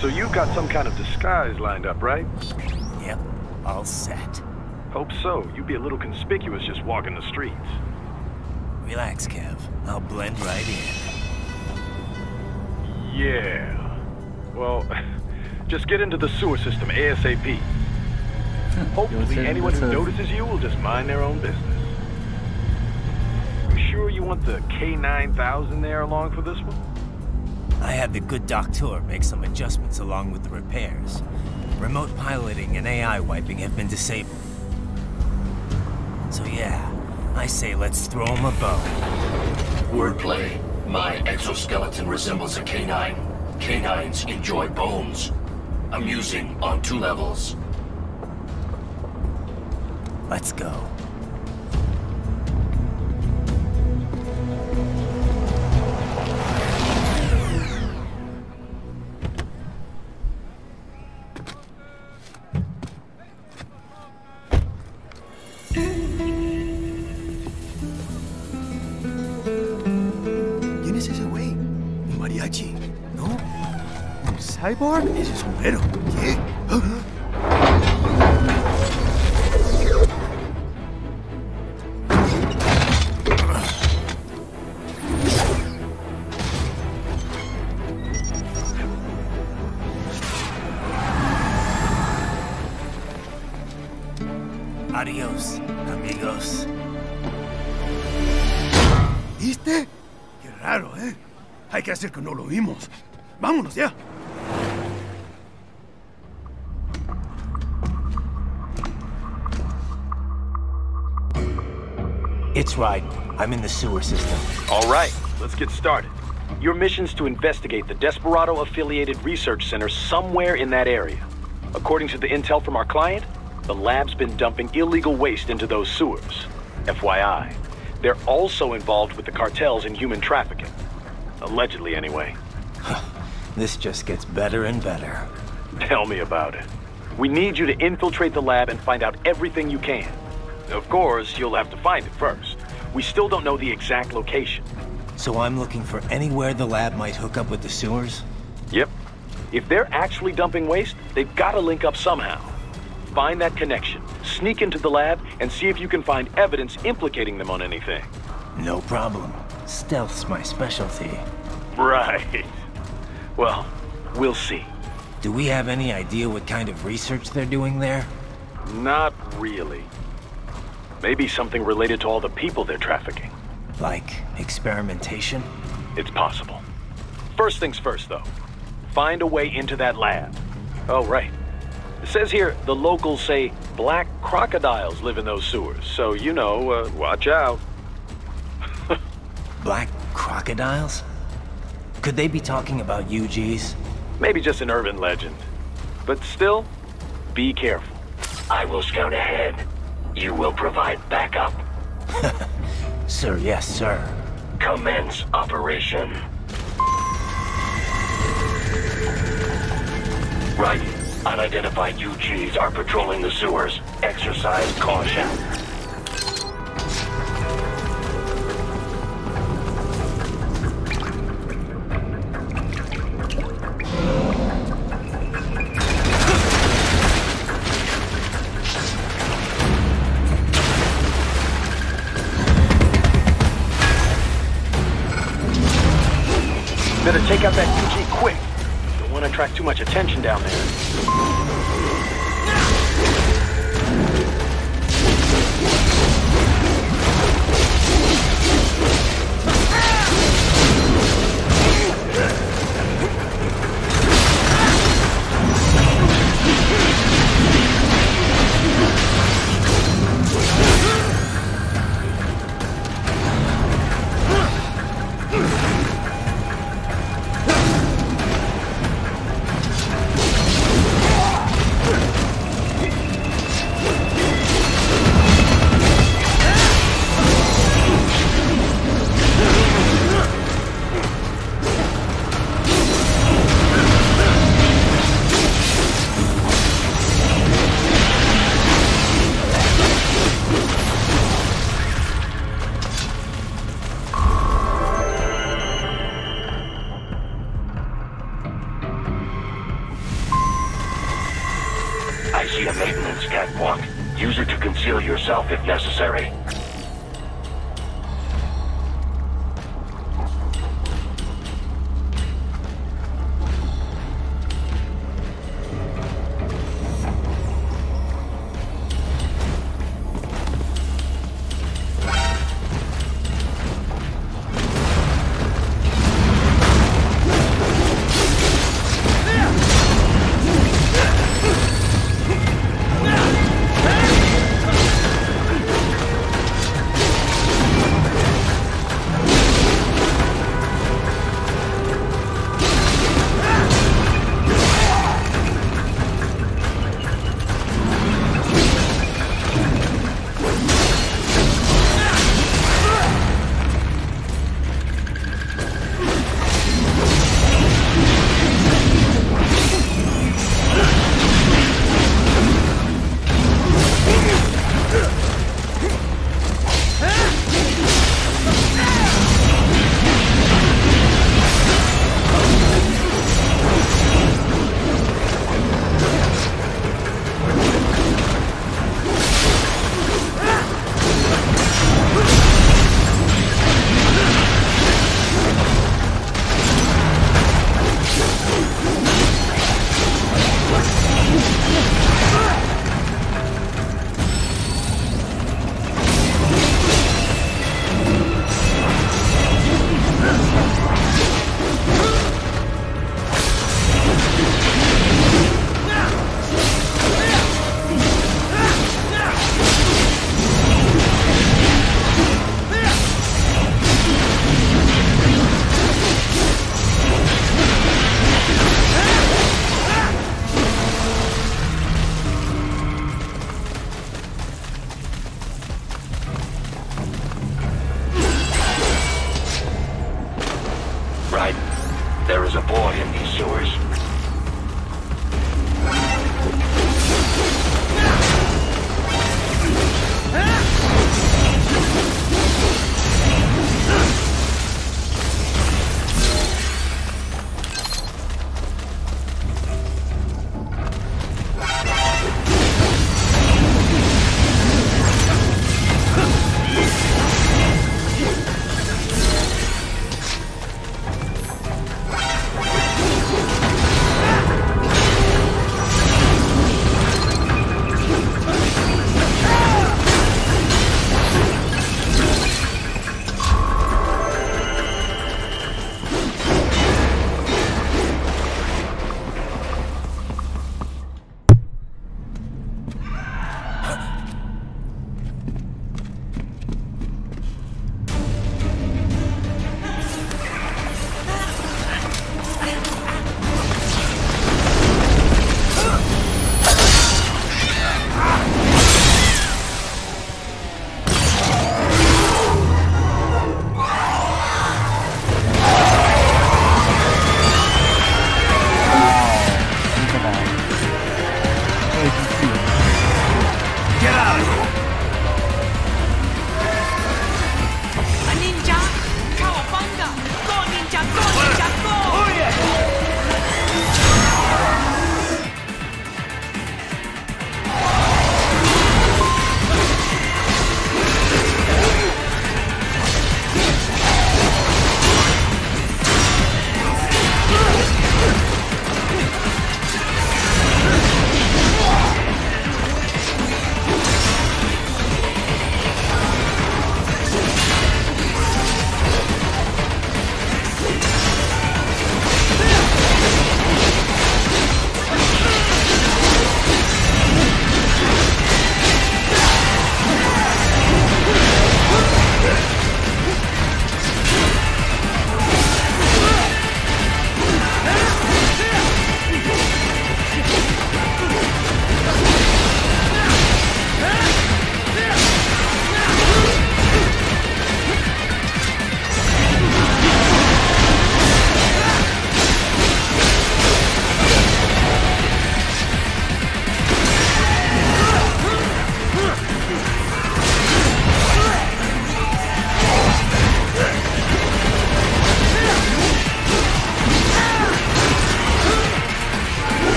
So you've got some kind of disguise lined up, right? Yep, all set. Hope so. You'd be a little conspicuous just walking the streets. Relax, Kev. I'll blend right in. Yeah. Well, just get into the sewer system ASAP. Hopefully anyone who notices you will just mind their own business. You sure you want the K9000 there along for this one? I had the good doctor make some adjustments along with the repairs. Remote piloting and AI wiping have been disabled. So yeah, I say let's throw him a bone. Wordplay. My exoskeleton resembles a canine. Canines enjoy bones. Amusing on 2 levels. Let's go. ¿Quién es ese güey? ¿Un mariachi? ¿No? ¿Un cyborg? Ese sombrero. ¿Qué? Adiós, amigos. ¿Viste? Qué raro, ¿eh? Hay que hacer que no lo vimos. Vámonos ya. It's right. I'm in the sewer system. All right, let's get started. Your mission's to investigate the Desperado-affiliated research center somewhere in that area. According to the intel from our client, the lab's been dumping illegal waste into those sewers. FYI, they're also involved with the cartels in human trafficking. Allegedly, anyway. This just gets better and better. Tell me about it. We need you to infiltrate the lab and find out everything you can. Of course, you'll have to find it first. We still don't know the exact location. So I'm looking for anywhere the lab might hook up with the sewers? Yep. If they're actually dumping waste, they've got to link up somehow. Find that connection, sneak into the lab, and see if you can find evidence implicating them on anything. No problem. Stealth's my specialty. Right. Well, we'll see. Do we have any idea what kind of research they're doing there? Not really. Maybe something related to all the people they're trafficking. Like experimentation? It's possible. First things first, though. Find a way into that lab. Oh, right. It says here the locals say black crocodiles live in those sewers, so you know, watch out. Black crocodiles? Could they be talking about UGs? Maybe just an urban legend. But still, be careful. I will scout ahead. You will provide backup. Sir, yes, sir. Commence operation. Right. Unidentified UGs are patrolling the sewers. Exercise caution. Better take out that UG quick. Don't want to attract too much attention down there. I see a maintenance catwalk. Use it to conceal yourself if necessary.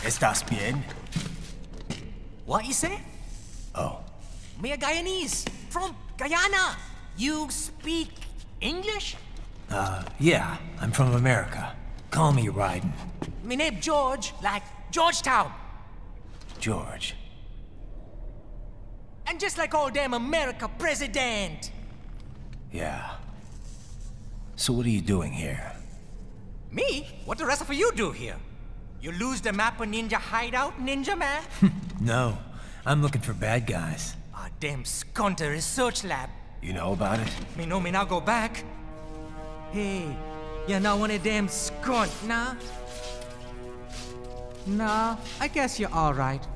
¿Estás bien? What you say? Oh. Me a Guyanese from Guyana. You speak English? Yeah, I'm from America. Call me Ryden. Me name George, like Georgetown. George. And just like all damn America president. Yeah. So what are you doing here? Me? What the rest of you do here? You lose the map of Ninja Hideout, Ninja Man? No, I'm looking for bad guys. Damn Skunter research lab. You know about it? Me know me now go back. Hey, you're not one of them skunt, nah? Nah, I guess you're alright.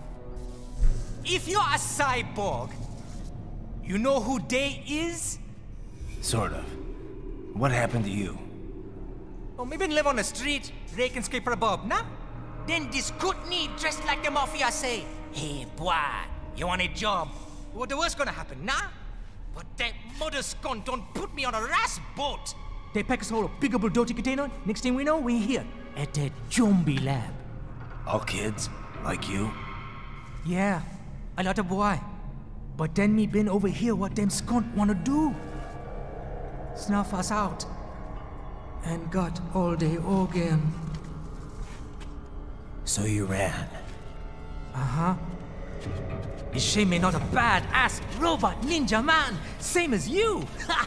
If you're a cyborg, you know who they is? Sort of. What happened to you? Oh, me been live on the street, rake and scrape for a bob, nah? Then this good need dressed like the mafia say, hey boy, you want a job? What the worst gonna happen, nah? But that mother skunt don't put me on a ras boat. They pack us all a big old dirty container. Next thing we know, we're here at that zombie lab. All kids? Like you? Yeah, a lot of boy. But then me been over here what them skunt wanna do. Snuff us out. And got all day again. So you ran? Uh-huh. You shame me not a bad-ass robot ninja man, same as you. Ha!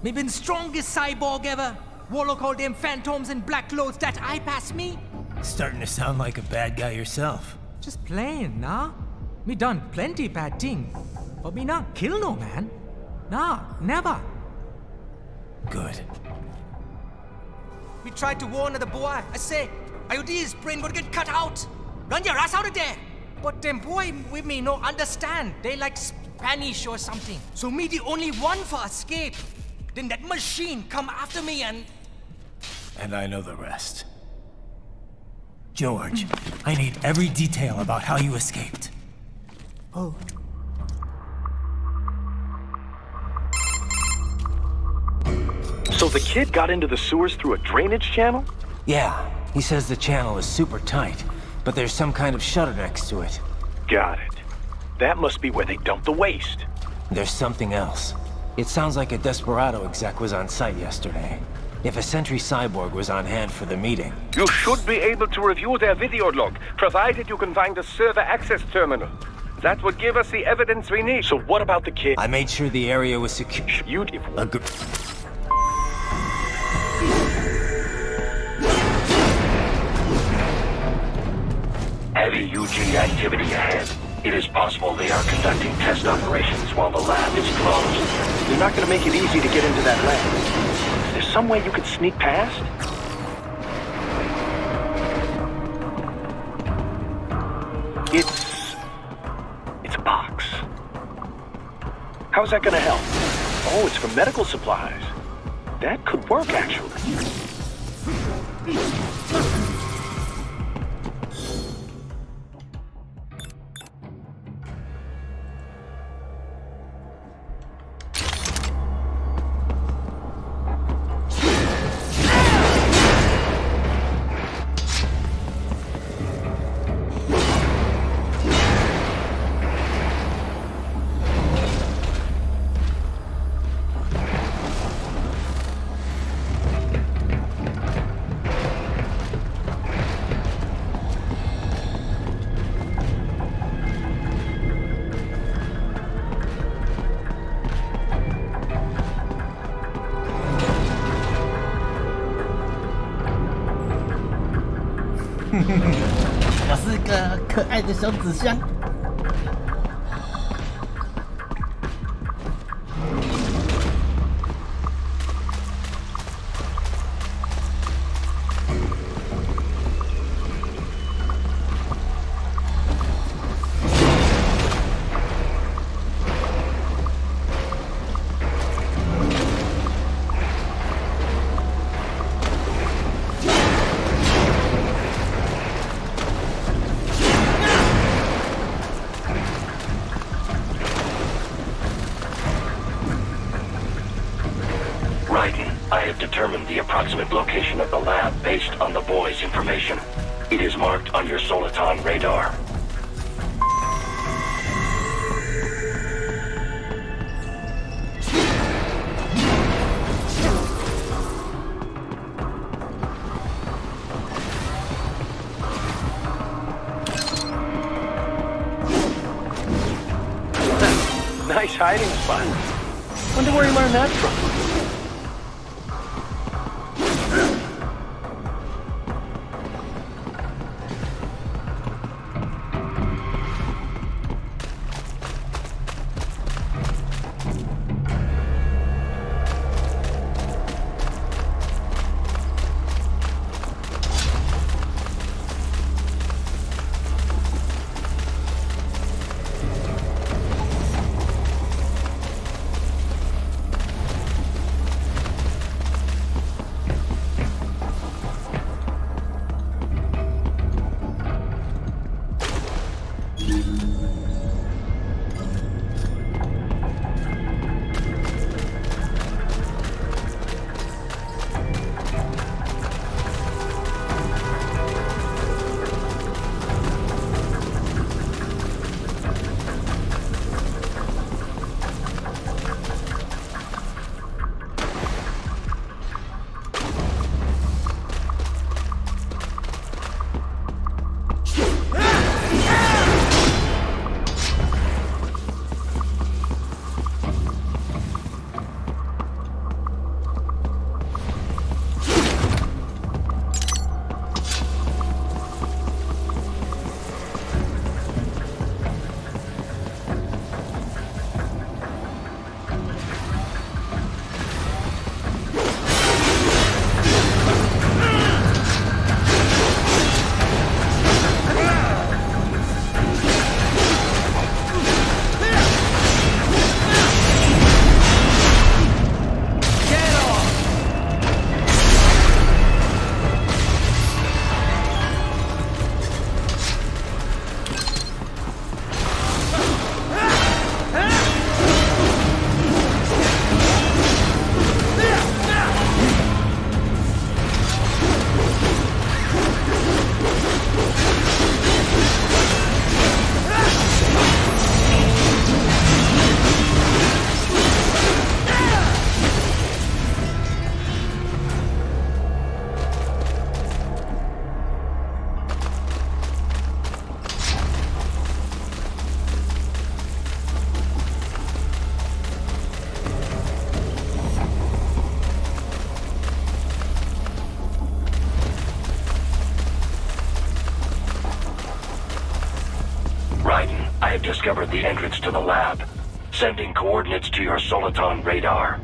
Me been strongest cyborg ever. Warlock all them phantoms in black clothes that eye pass me. Starting to sound like a bad guy yourself. Just playing, nah? Me done plenty bad thing. But me not kill no man. Nah, never. Good. We tried to warn the boy. I say, IOD's brain gonna get cut out. Run your ass out of there. But them boy with me no understand. They like Spanish or something. So me the only one for escape. Then that machine come after me and... And I know the rest. George, I need every detail about how you escaped. Oh. So the kid got into the sewers through a drainage channel? Yeah, he says the channel is super tight, but there's some kind of shutter next to it. Got it. That must be where they dumped the waste. There's something else. It sounds like a Desperado exec was on site yesterday. If a Sentry Cyborg was on hand for the meeting. You should be able to review their video log, provided you can find the server access terminal. That would give us the evidence we need. So what about the kid? I made sure the area was secure. Heavy UG activity ahead. It is possible they are conducting test operations while the lab is closed. You're not going to make it easy to get into that lab. Is there some way you could sneak past? It's a box. How's that going to help? Oh, it's for medical supplies. That could work, actually.我是个可爱的小纸箱。I have determined the approximate location of the lab based on the boy's information. It is is marked on your Soliton radar. Nice hiding spot. Wonder where you learned that from. I have discovered the entrance to the lab. Sending coordinates to your Soliton radar.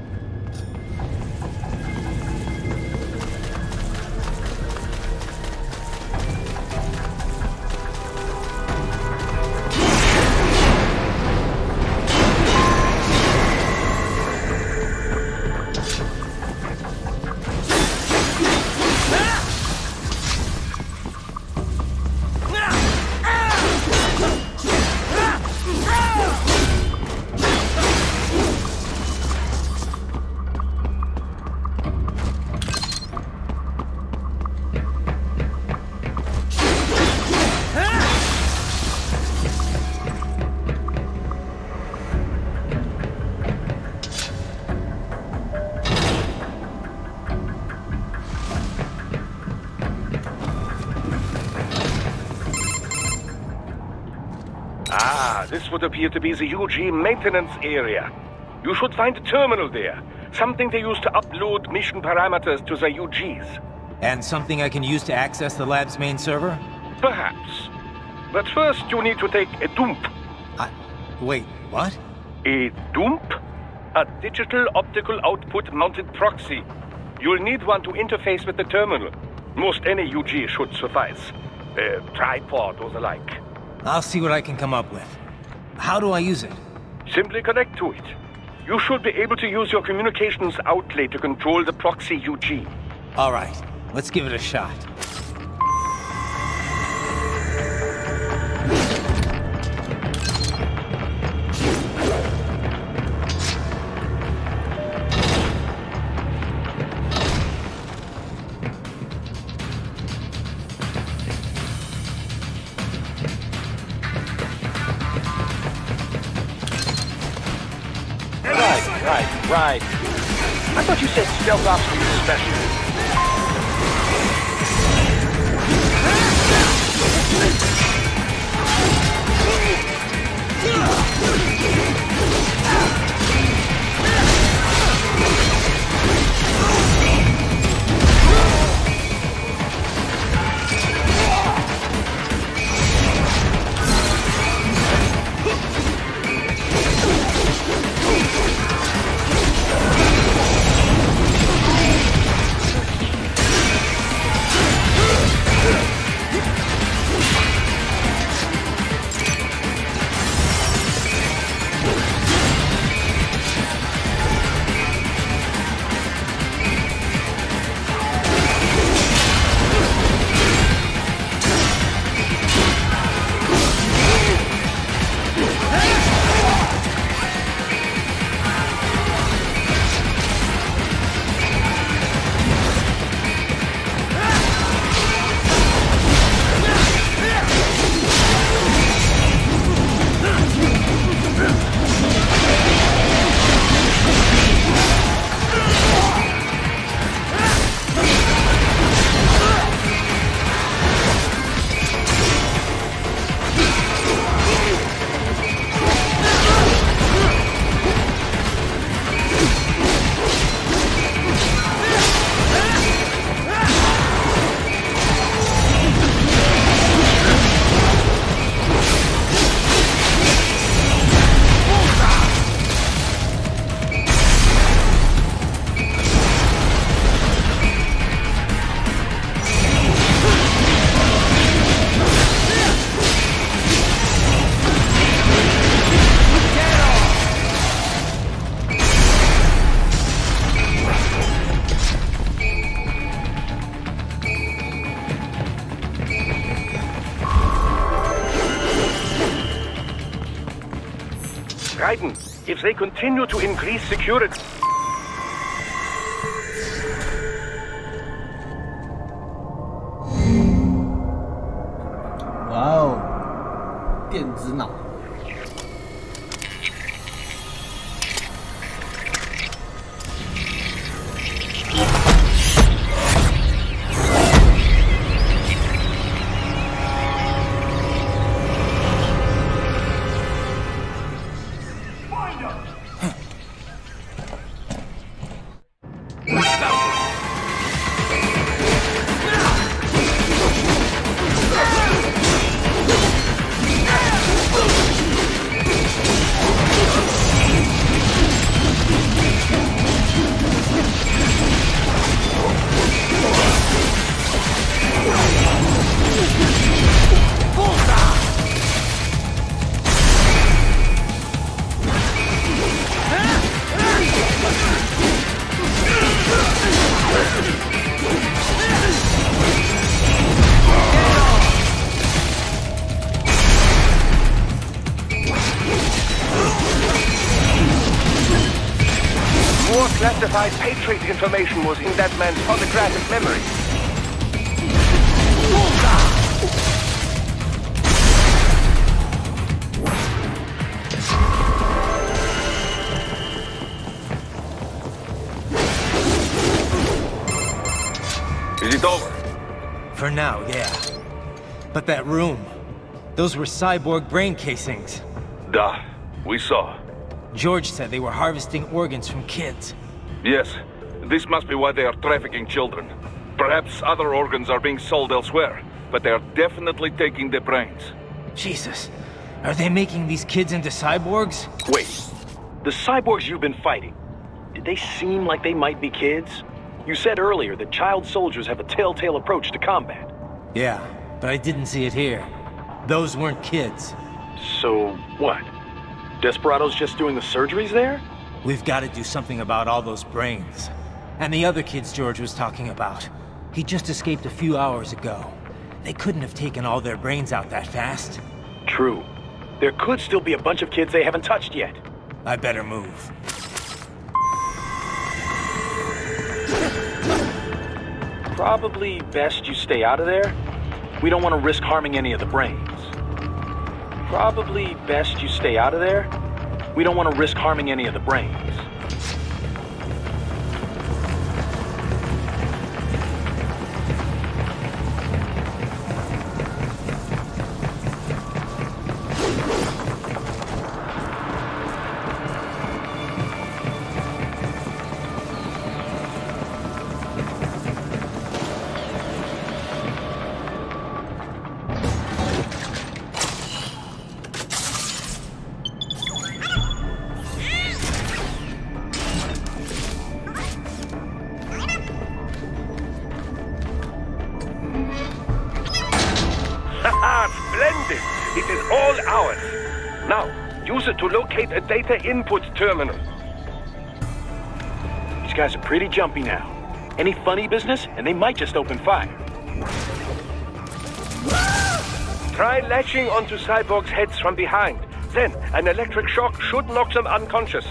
This would appear to be the UG maintenance area. You should find a terminal there. Something they use to upload mission parameters to the UGs. And something I can use to access the lab's main server? Perhaps. But first you need to take a dump. Wait, what? A dump? A digital optical output mounted proxy. You'll need one to interface with the terminal. Most any UG should suffice. A tripod or the like. I'll see what I can come up with. How do I use it? Simply connect to it. You should be able to use your communications outlet to control the proxy UG. All right, let's give it a shot. Right. I thought you said stealth ops were your specialty. Raiden, if they continue to increase security... Wow, 电子脑。More classified Patriot information was in that man's holographic memory. Is it over? For now, yeah. But that room, those were cyborg brain casings. Duh, we saw. George said they were harvesting organs from kids. Yes, this must be why they are trafficking children. Perhaps other organs are being sold elsewhere, but they are definitely taking the brains. Jesus, are they making these kids into cyborgs? Wait, the cyborgs you've been fighting, did they seem like they might be kids? You said earlier that child soldiers have a telltale approach to combat. Yeah, but I didn't see it here. Those weren't kids. So, what? Desperados just doing the surgeries there? We've got to do something about all those brains. And the other kids George was talking about. He just escaped a few hours ago. They couldn't have taken all their brains out that fast. True. There could still be a bunch of kids they haven't touched yet. I better move. Probably best you stay out of there. We don't want to risk harming any of the brains. Probably best you stay out of there. We don't want to risk harming any of the brains. this. It is all ours. Now, use it to locate a data input terminal. These guys are pretty jumpy now. Any funny business, and they might just open fire. Try latching onto cyborgs' heads from behind. Then, an electric shock should knock them unconscious.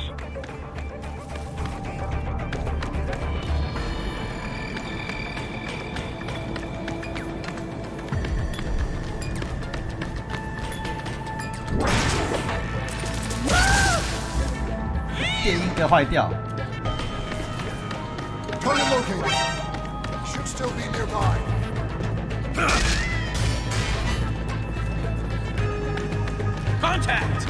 Target located. Should still be nearby. Contact!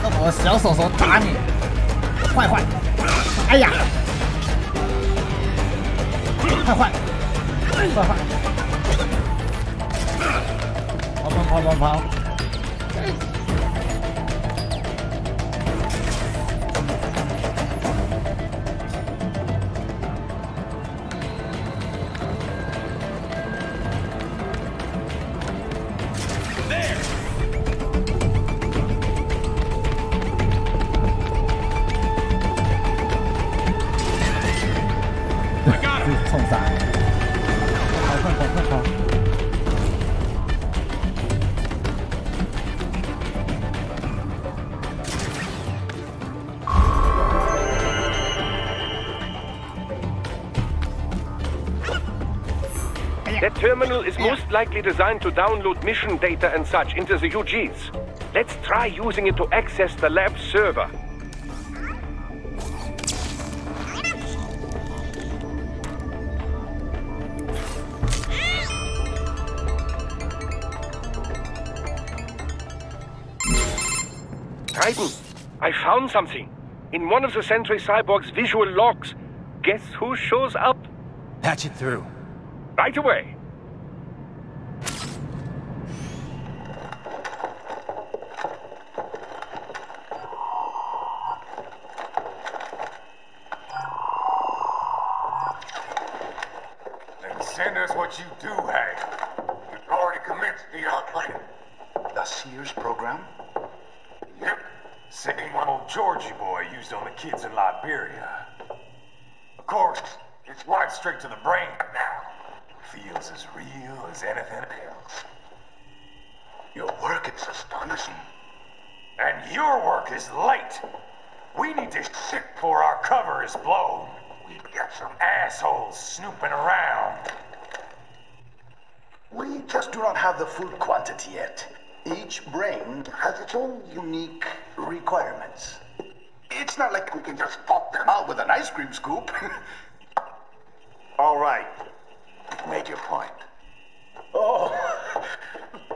用我的小手手打你，坏坏！哎呀，坏坏，坏坏！跑！ 冲杀！跑！ That terminal is most likely designed to download mission data and such into the UGs. Let's try using it to access the lab server. Titan, I found something. In one of the Sentry Cyborg's visual logs. Guess who shows up? Patch it through. Right away. Then send us what you do have. We've already commenced the outline. The Sears program? Yep. Same one old Georgie boy used on the kids in Liberia. Of course, it's right straight to the brain now. Feels as real as anything else. Your work is astonishing. And your work is late. We need to ship before our cover is blown. We've got some assholes snooping around. We just do not have the full quantity yet. Each brain has its own unique requirements. It's not like we can just pop them out with an ice cream scoop. All right. Make your point. Oh,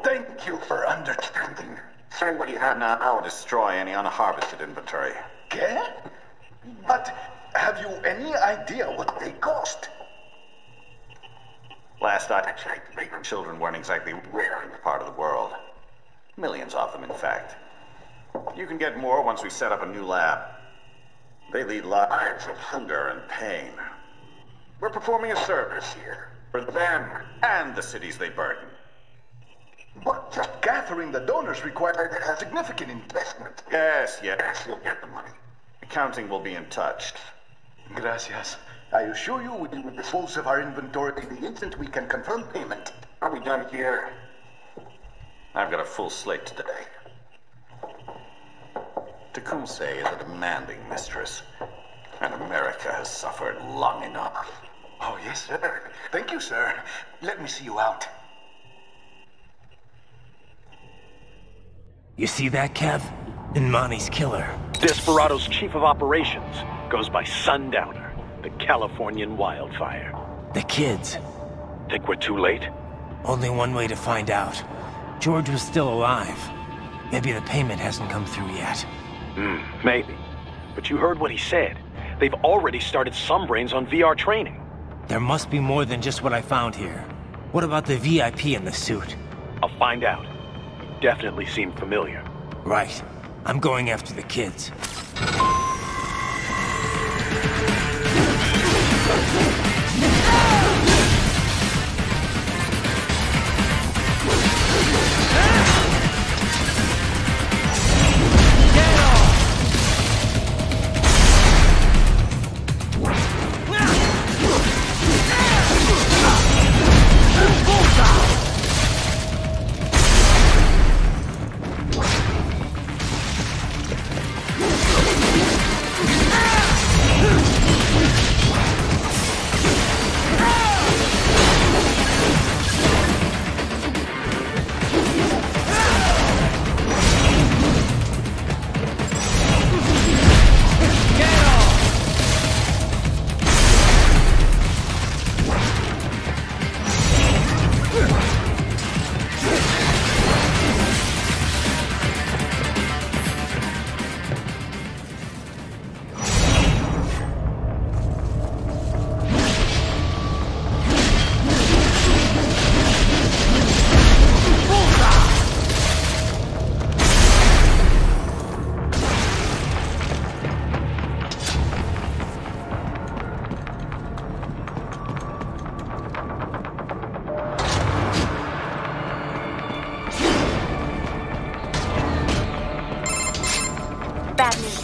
thank you for understanding. Send what you have now. I'll destroy any unharvested inventory. Okay? But have you any idea what they cost? Last I checked, children weren't exactly rare in this part of the world. Millions of them, in fact. You can get more once we set up a new lab. They lead lives of hunger and pain. We're performing a service here. For them and the cities they burden. But just gathering the donors required a significant investment. Yes, you'll get the money. Accounting will be in touch. Gracias. I assure you we will dispose of our inventory the instant we can confirm payment. Are we done here? I've got a full slate today. Tecumseh is a demanding mistress, and America has suffered long enough. Oh, yes, sir. Thank you, sir. Let me see you out. You see that, Kev? Inmani's killer. Desperado's chief of operations goes by Sundowner, the Californian wildfire. The kids. Think we're too late? Only one way to find out. George was still alive. Maybe the payment hasn't come through yet. Maybe. But you heard what he said. They've already started some brains on VR training. There must be more than just what I found here. What about the VIP in the suit? I'll find out. He definitely seemed familiar. Right. I'm going after the kids.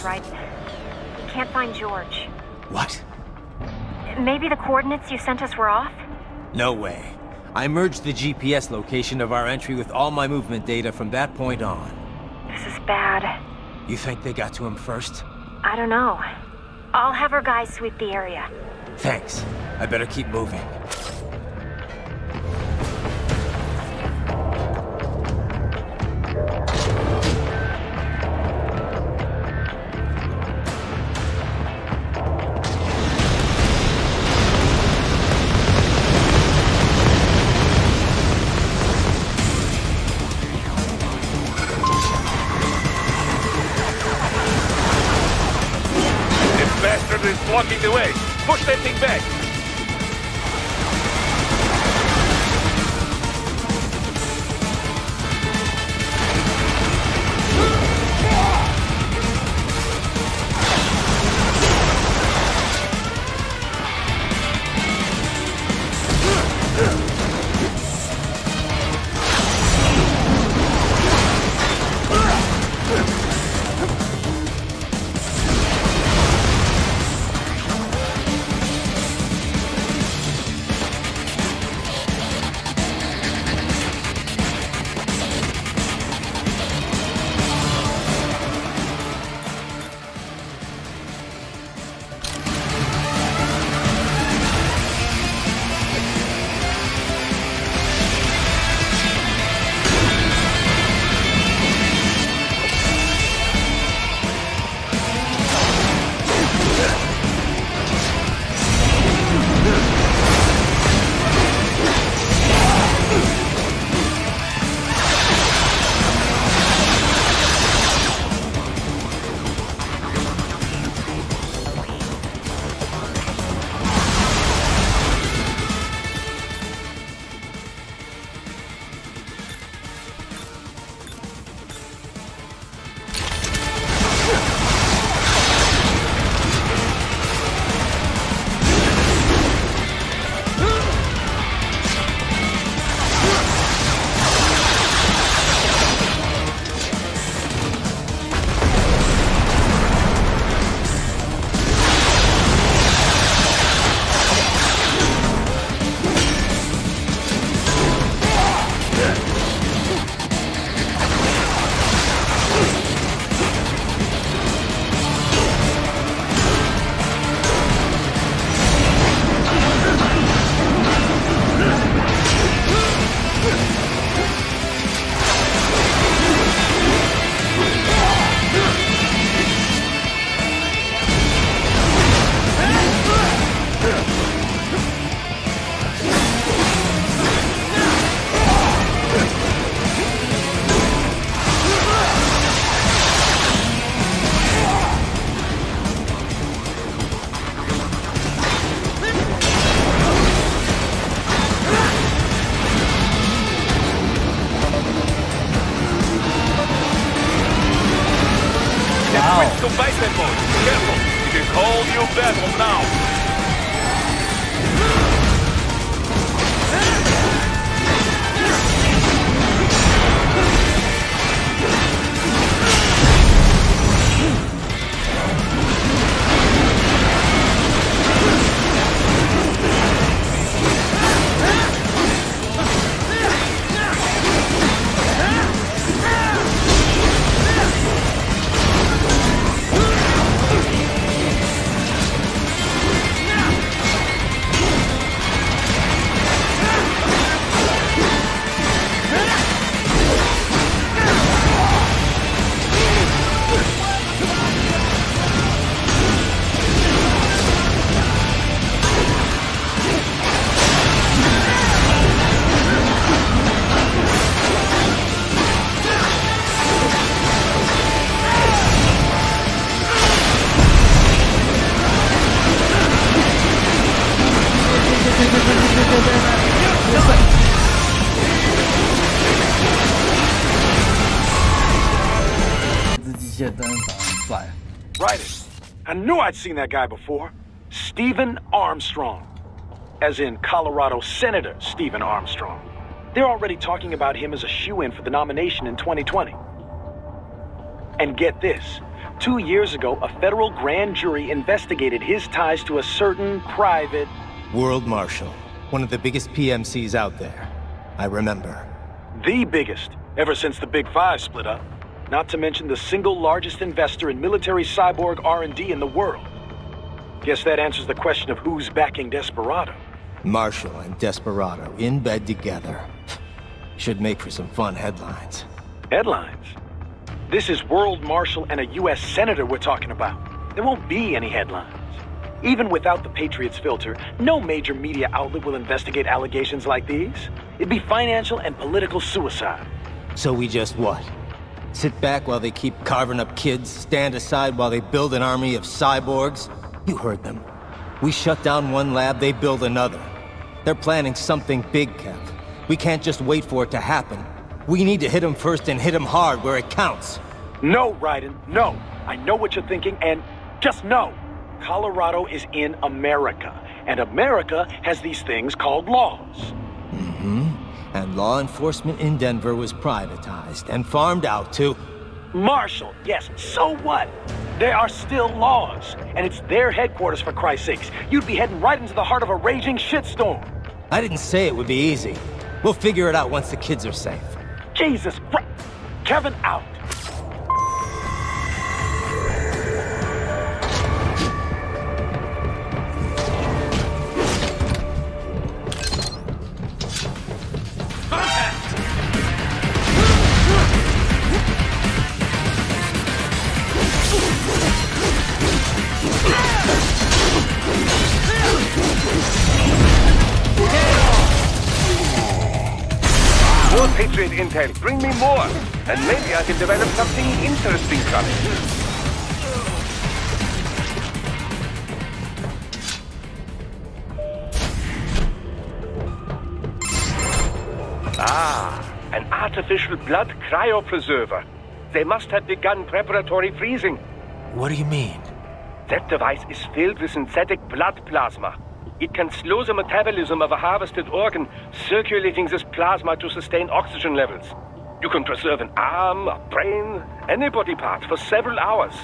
is right. We can't find George. What? Maybe the coordinates you sent us were off? No way. I merged the GPS location of our entry with all my movement data from that point on. This is bad. You think they got to him first? I don't know. I'll have our guys sweep the area. Thanks. I better keep moving. Is blocking the way. Push that thing back. To basic mode. Careful. It is whole new battle now. Right. I knew I'd seen that guy before. Stephen Armstrong. As in Colorado Senator Stephen Armstrong. They're already talking about him as a shoo-in for the nomination in 2020. And get this, 2 years ago, a federal grand jury investigated his ties to a certain private... World Marshal. One of the biggest PMCs out there. I remember. The biggest, ever since the Big Five split up. Not to mention the single largest investor in military cyborg R&D in the world. Guess that answers the question of who's backing Desperado. Marshall and Desperado in bed together. Should make for some fun headlines. Headlines? This is World Marshal and a U.S. Senator we're talking about. There won't be any headlines. Even without the Patriots filter, no major media outlet will investigate allegations like these. It'd be financial and political suicide. So we just what? Sit back while they keep carving up kids, stand aside while they build an army of cyborgs? You heard them. We shut down one lab, they build another. They're planning something big, Kev. We can't just wait for it to happen. We need to hit them first and hit them hard where it counts. No, Raiden, no. I know what you're thinking, and just know. Colorado is in America, and America has these things called laws. Mm-hmm. And law enforcement in Denver was privatized and farmed out to... Marshall, yes, so what? There are still laws, and it's their headquarters, for Christ's sakes. You'd be heading right into the heart of a raging shitstorm. I didn't say it would be easy. We'll figure it out once the kids are safe. Jesus Christ. Kevin out. More Patriot intel, bring me more, and maybe I can develop something interesting from it. Ah, an artificial blood cryopreserver. They must have begun preparatory freezing. What do you mean? That device is filled with synthetic blood plasma. It can slow the metabolism of a harvested organ, circulating this plasma to sustain oxygen levels. You can preserve an arm, a brain, any body part for several hours.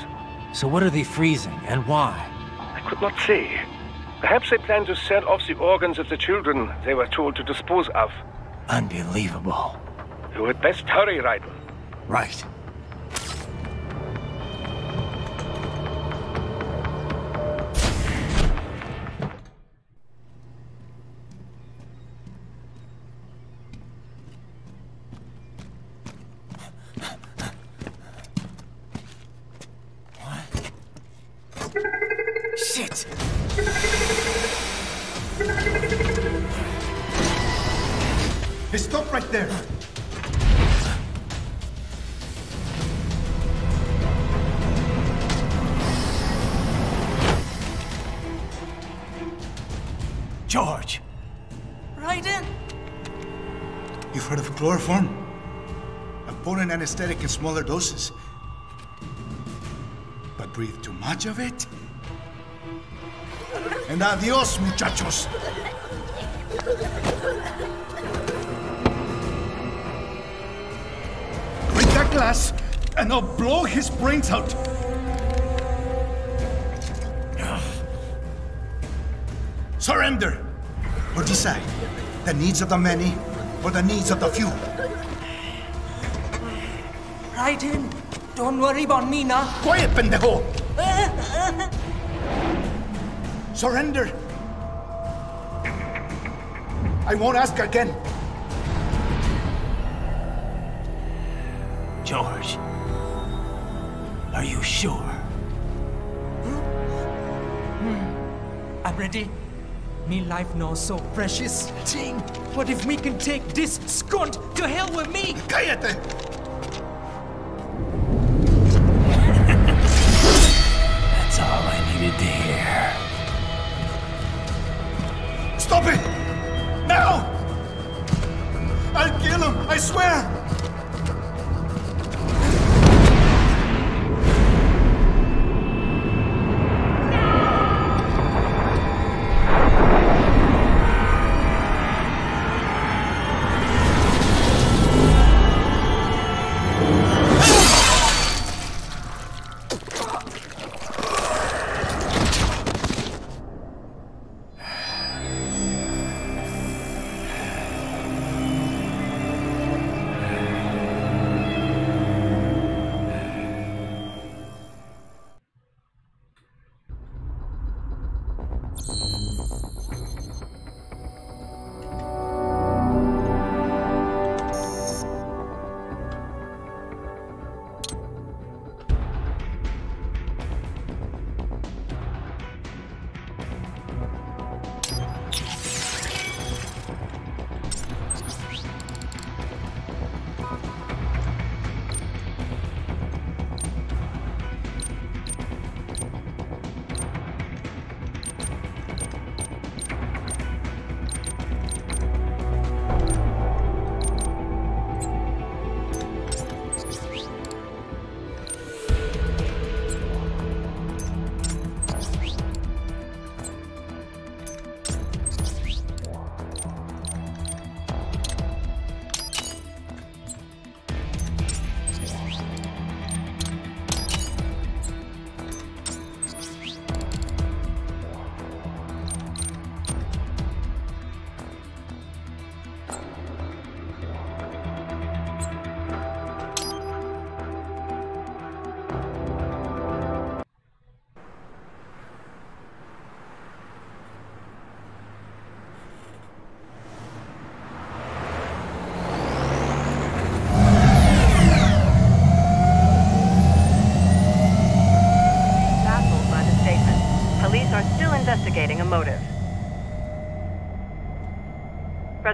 So what are they freezing, and why? I could not say. Perhaps they plan to sell off the organs of the children they were told to dispose of. Unbelievable. You had best hurry, Raiden. Right. Shit! Hey, stop right there! George! Raiden! You've heard of chloroform? A potent anesthetic in smaller doses. But breathe too much of it? And adios, muchachos! Break that glass, and I'll blow his brains out! Surrender! Or decide, the needs of the many, or the needs of the few. Raiden, don't worry about me now. Quiet, pendejo! Surrender! I won't ask again. George, are you sure? I'm ready. Me life now so precious. Ting, what if we can take this skunt to hell with me? Cállate! That's all I needed to hear. Stop it! Now! I'll kill him, I swear!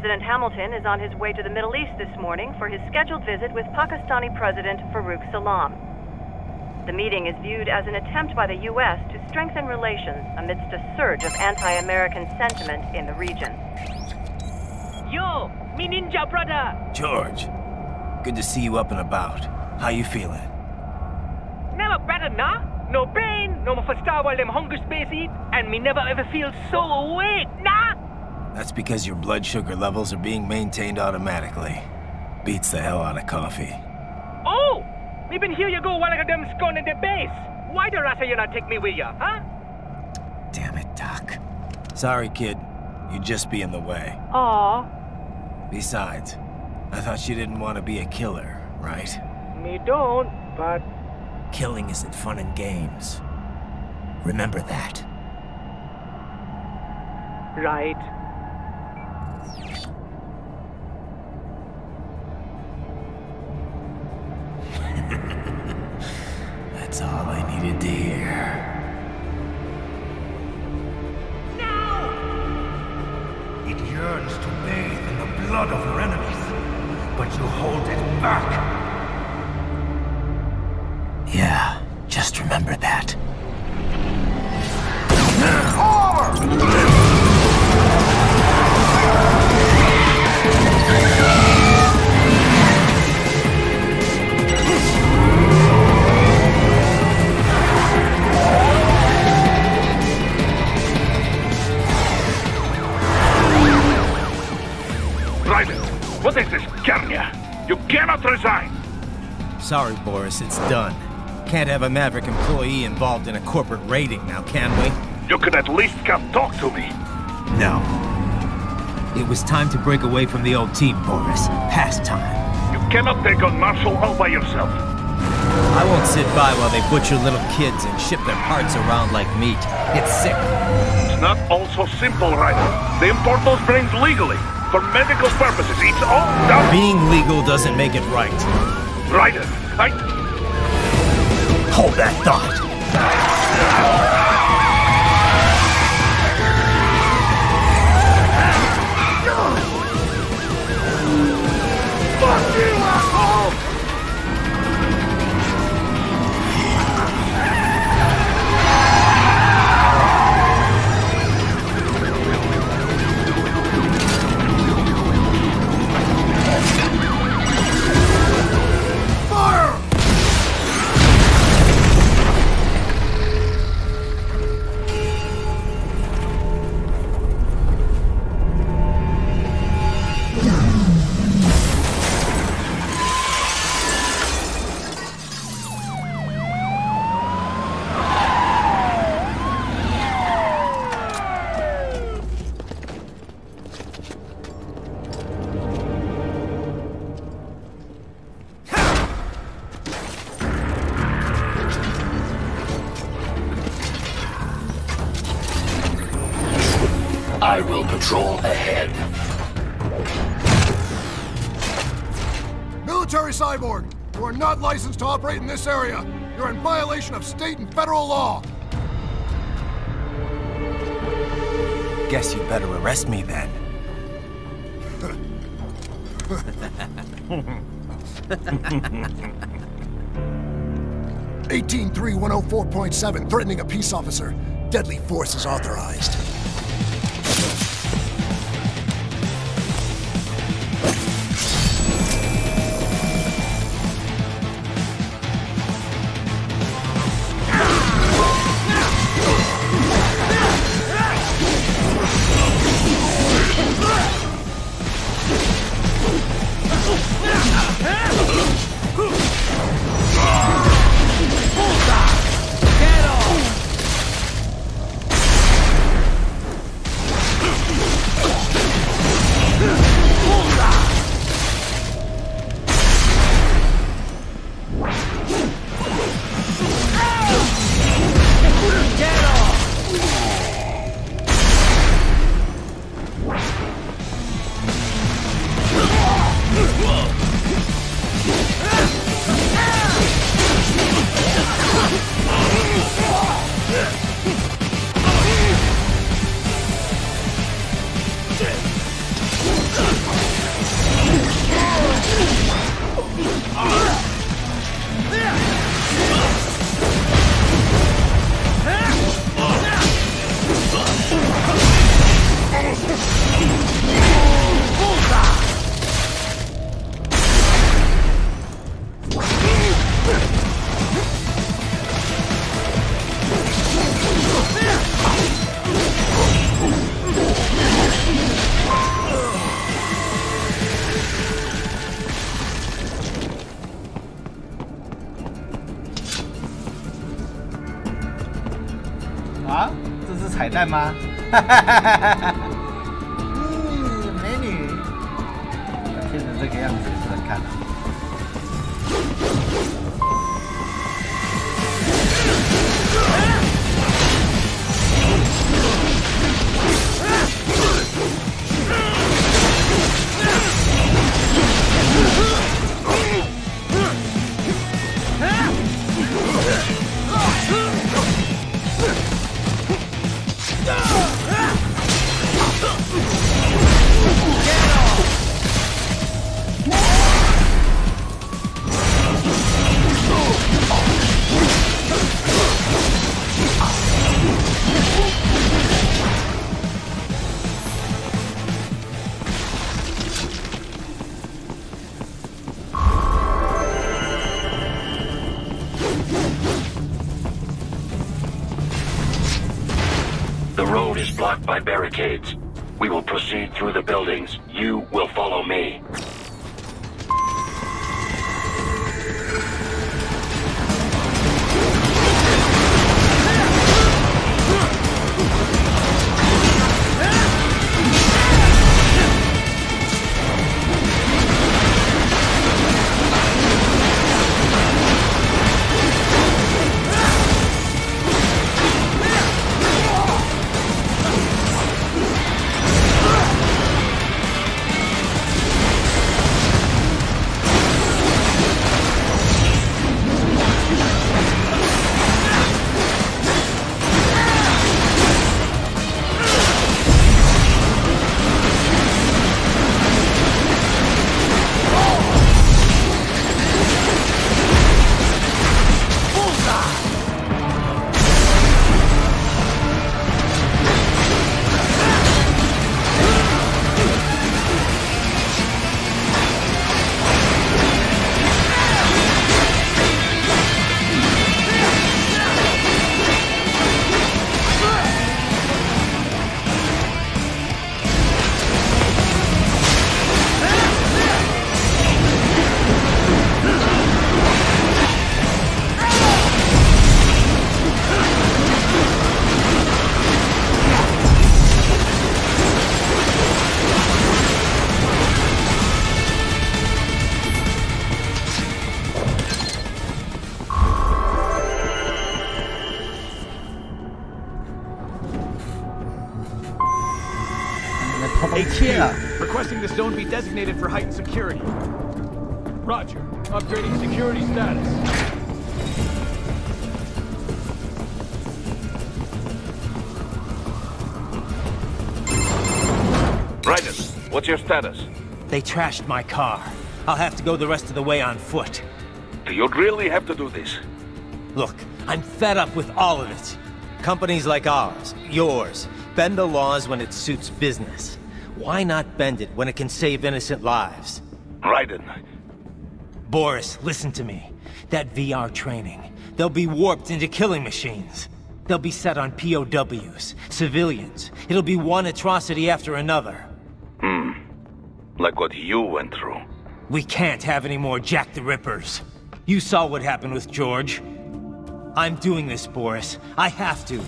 President Hamilton is on his way to the Middle East this morning for his scheduled visit with Pakistani President Farouk Salam. The meeting is viewed as an attempt by the U.S. to strengthen relations amidst a surge of anti-American sentiment in the region. Yo, me ninja brother! George, good to see you up and about. How you feeling? Never better, nah? No pain, no more for star while them hunger space eat, and me never ever feel so awake, nah? That's because your blood sugar levels are being maintained automatically. Beats the hell out of coffee. Oh! Me been here you go while I got them scone in the base. Why the rasa you not take me with ya, huh? Damn it, Doc. Sorry, kid. You'd just be in the way. Aw. Besides, I thought you didn't want to be a killer, right? Me don't, but... Killing isn't fun and games. Remember that. Right. That's all I needed to hear. It yearns to bathe in the blood of your enemies, but you hold it back. Yeah, just remember that. Raiden, what is this, Kernia? You cannot resign! Sorry, Boris, it's done. Can't have a Maverick employee involved in a corporate raiding now, can we? You could at least come talk to me. No. It was time to break away from the old team, Boris. Past time. You cannot take on Marshall all by yourself. I won't sit by while they butcher little kids and ship their parts around like meat. It's sick. It's not all so simple, Raiden. They import those brains legally. For medical purposes, it's all done. Being legal doesn't make it right. Raiden, Hold that thought. Fuck you, asshole! I will patrol ahead. Military cyborg! You are not licensed to operate in this area! You're in violation of state and federal law! Guess you better arrest me then. 18-3104.7, threatening a peace officer. Deadly force is authorized. 彩蛋吗？美女，变成这个样子也是很看的。The road is blocked by barricades. We will proceed through the buildings. You will follow me. HQ, requesting the zone be designated for heightened security. Roger. Upgrading security status. Raiden, what's your status? They trashed my car. I'll have to go the rest of the way on foot. Do you really have to do this? Look, I'm fed up with all of it. Companies like ours, yours, bend the laws when it suits business. Why not bend it when it can save innocent lives? Raiden. Boris, listen to me. That VR training, they'll be warped into killing machines. They'll be set on POWs, civilians. It'll be one atrocity after another. Like what you went through. We can't have any more Jack the Rippers. You saw what happened with George. I'm doing this, Boris. I have to.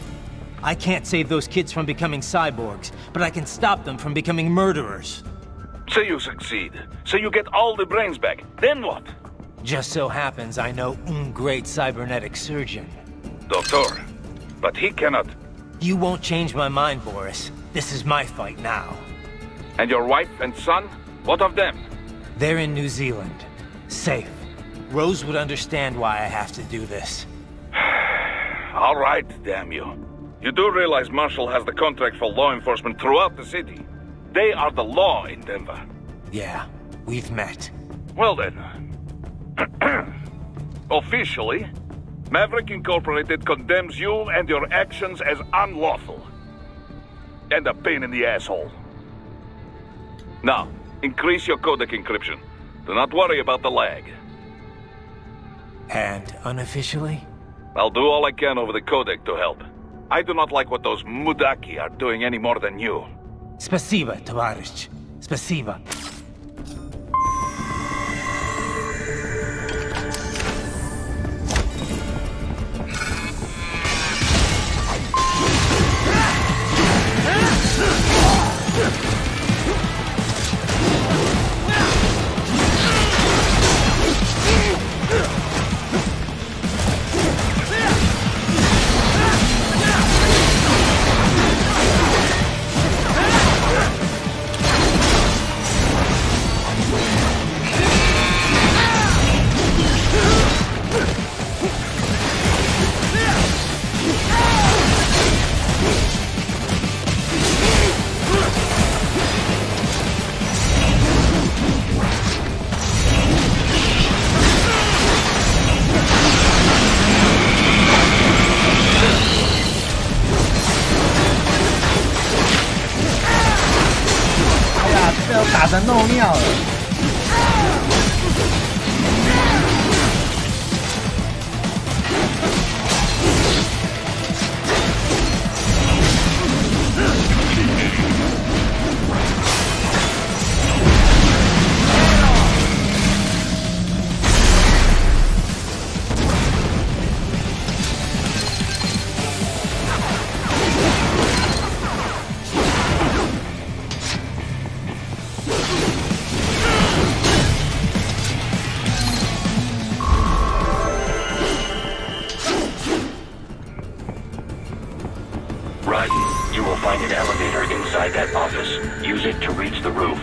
I can't save those kids from becoming cyborgs, but I can stop them from becoming murderers. Say you succeed. Say you get all the brains back. Then what? Just so happens I know a great cybernetic surgeon. Doctor, but he cannot... You won't change my mind, Boris. This is my fight now. And your wife and son? What of them? They're in New Zealand. Safe. Rose would understand why I have to do this. All right, damn you. You do realize Marshall has the contract for law enforcement throughout the city. They are the law in Denver. Yeah, we've met. Well then. Officially, Maverick Incorporated condemns you and your actions as unlawful. And a pain in the asshole. Now, increase your codec encryption. Do not worry about the lag. And unofficially? I'll do all I can over the codec to help. I do not like what those Mudaki are doing any more than you. Spasiba, Tavarish. Spasiba. 神弄尿了。You will find an elevator inside that office. Use it to reach the roof.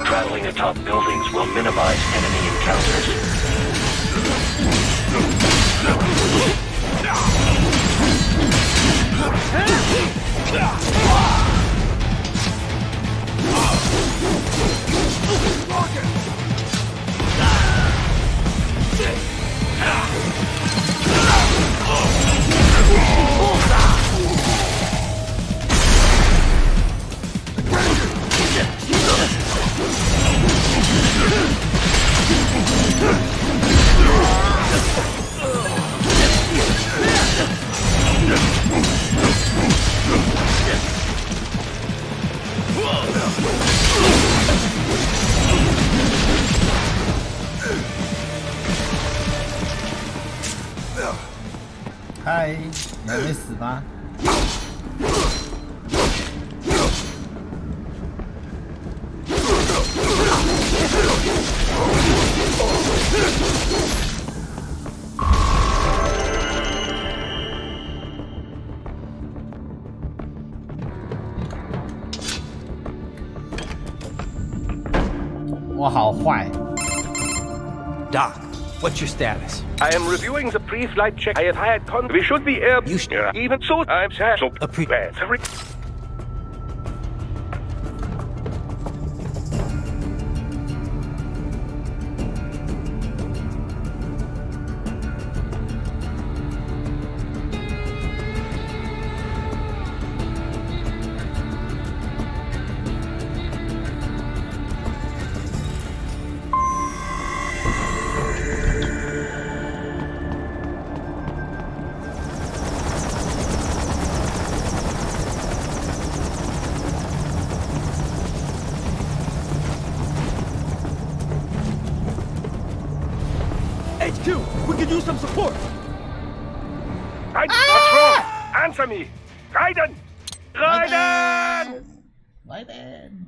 Traveling atop buildings will minimize enemy encounters.嗨，你还没死吗？我好坏。Doc, what's your status? I am reviewing the pre-flight check. I have had we should be air. You should. Even so, I'm sad. So bad. HQ, we could use some support. What's wrong? Answer me. Raiden! Raiden! Raiden!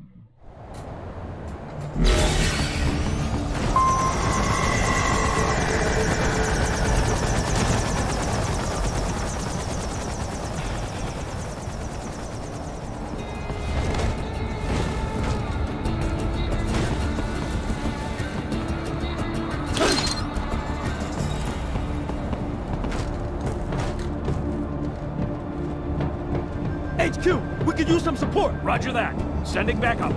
HQ, we could use some support. Roger that. Sending back up.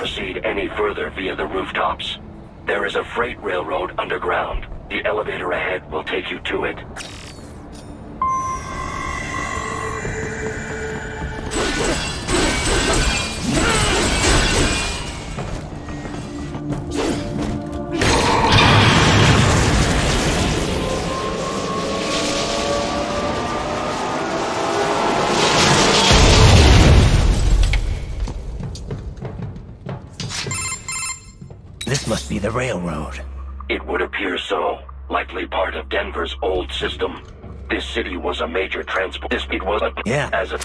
proceed any further via the rooftops. There is a freight railroad underground. The elevator ahead will take you to it. This must be the railroad. It would appear so. Likely part of Denver's old system. This city was a major transport. It was a... Yeah. As a...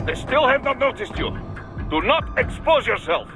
They still have not noticed you. Do not expose yourself.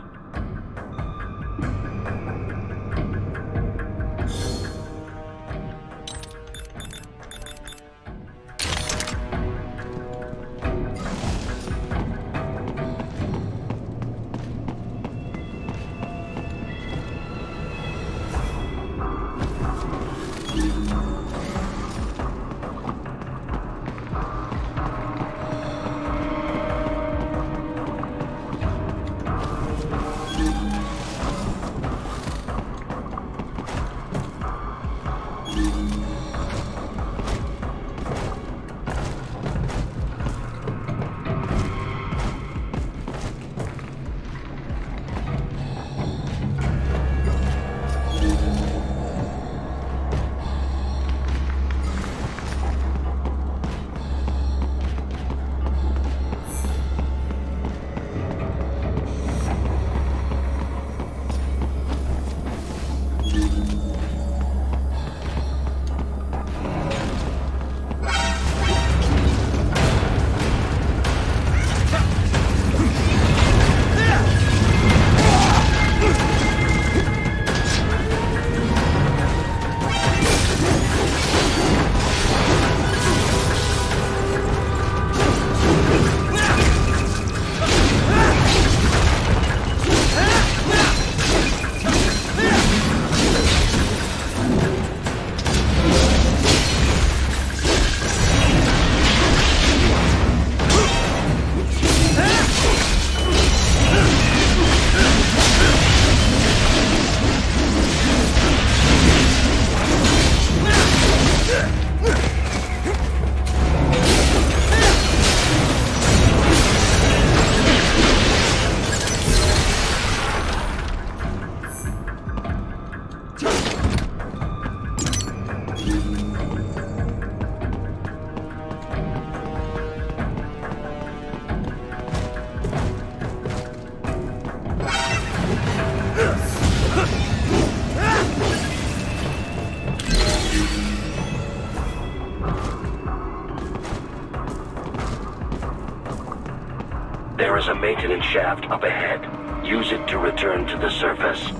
There is a maintenance shaft up ahead. Use it to return to the surface.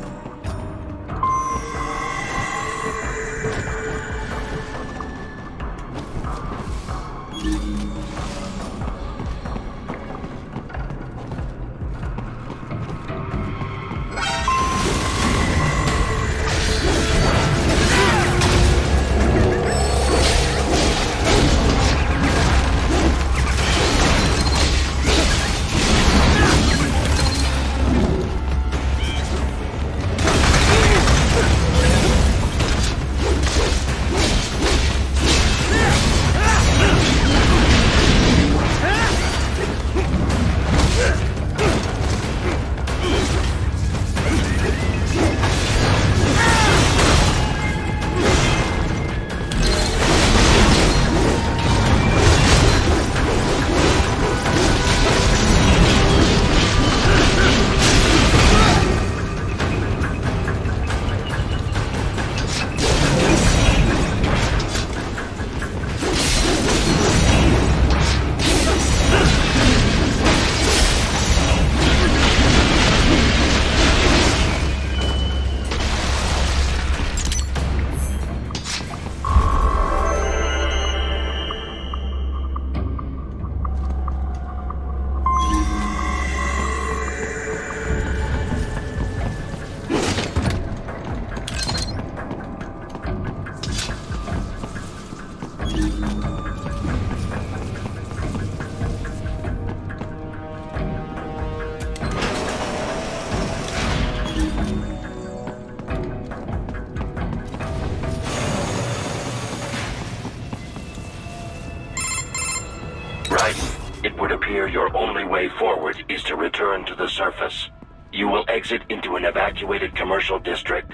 It would appear your only way forward is to return to the surface. You will exit into an evacuated commercial district.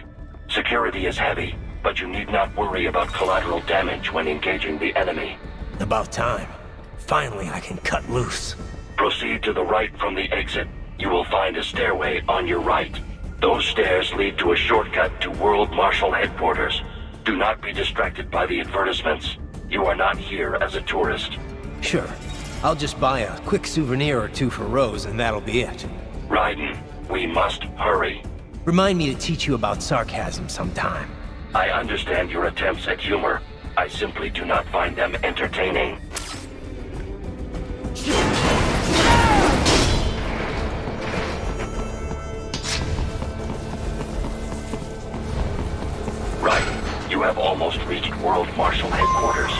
Security is heavy, but you need not worry about collateral damage when engaging the enemy. About time. Finally, I can cut loose. Proceed to the right from the exit. You will find a stairway on your right. Those stairs lead to a shortcut to World Marshal Headquarters. Do not be distracted by the advertisements. You are not here as a tourist. Sure. I'll just buy a quick souvenir or two for Rose, and that'll be it. Raiden, we must hurry. Remind me to teach you about sarcasm sometime. I understand your attempts at humor. I simply do not find them entertaining. Raiden, you have almost reached World Marshal Headquarters.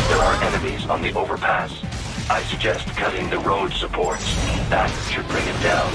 There are enemies on the overpass. I suggest cutting the road supports. That should bring it down.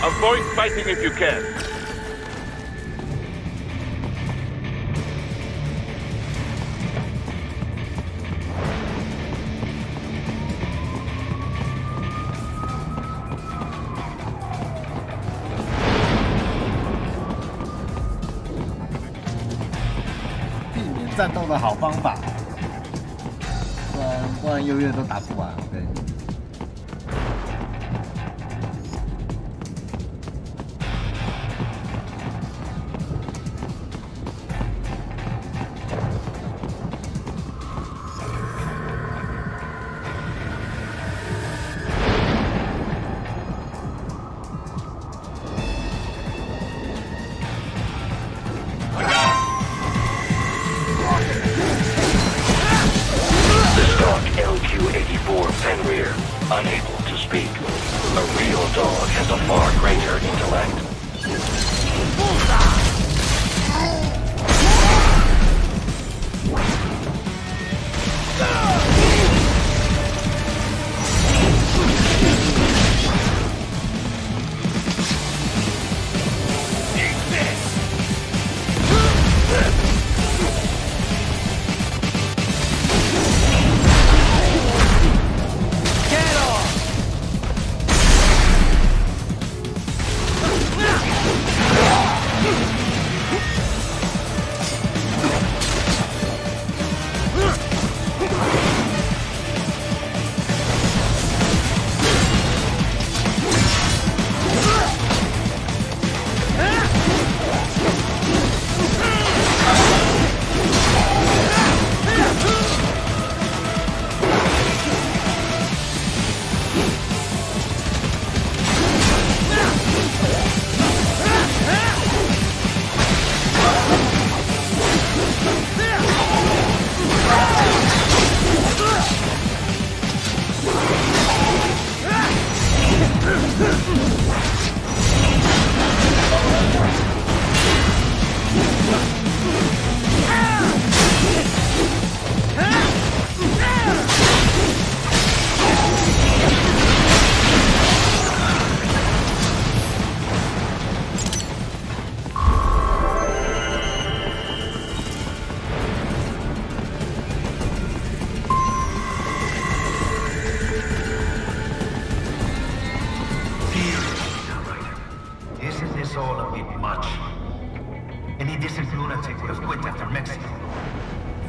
Avoid fighting if you can.避免战斗的好方法，不然永远都打不完。对。Unable to speak. A real dog has a far greater intellect.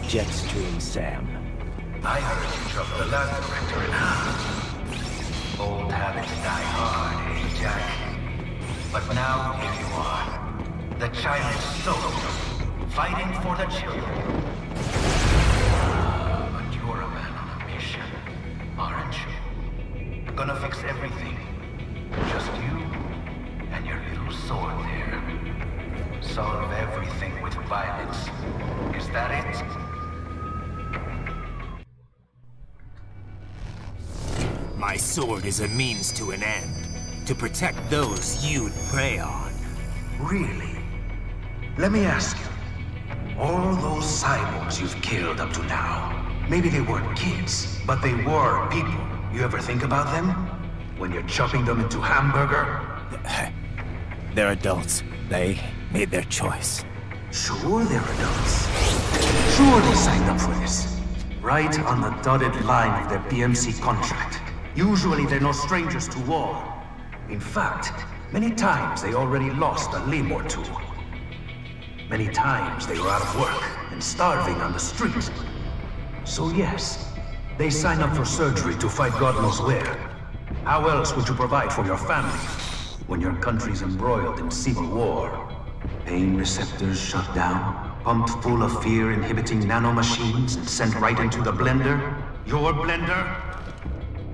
Jetstream Sam. I heard you dropped the last director in half. Old habits die hard, eh, Jack? But now here you are. The childish soul, fighting for the children. But you're a man on a mission, aren't you? Gonna fix everything. Just you and your little sword there. Solve everything with violence. Is that it? My sword is a means to an end. To protect those you'd prey on. Really? Let me ask you. All those cyborgs you've killed up to now, maybe they weren't kids, but they were people. You ever think about them? When you're chopping them into hamburger? They're adults. They made their choice. Sure they're adults. Sure they signed up for this. Right on the dotted line of their PMC contract. Usually they're no strangers to war. In fact, many times they already lost a limb or two. Many times they were out of work and starving on the street. So yes, they sign up for surgery to fight God knows where. How else would you provide for your family when your country's embroiled in civil war? Pain receptors shut down, pumped full of fear-inhibiting nanomachines and sent right into the blender? Your blender?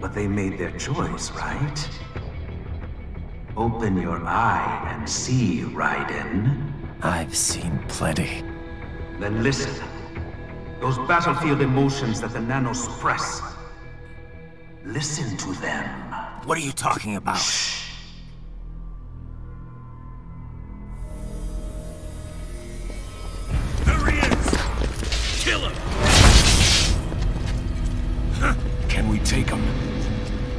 But they made their choice, right? Open your eye and see, Raiden. I've seen plenty. Then listen. Those battlefield emotions that the nanos suppress. Listen to them. What are you talking about? Shh. There he is! Kill him! Huh. Can we take him?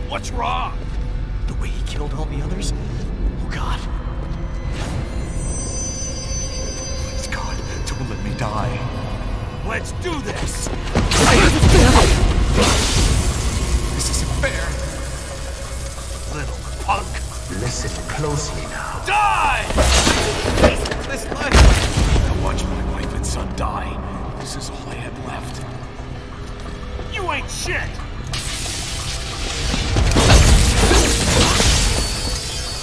What's wrong? The way he killed all the others? Oh God. Please God, don't let me die. Let's do this! This isn't fair. Little punk! Listen closely now. Die! This life! I watched my wife and son die. This is all I had left. You ain't shit!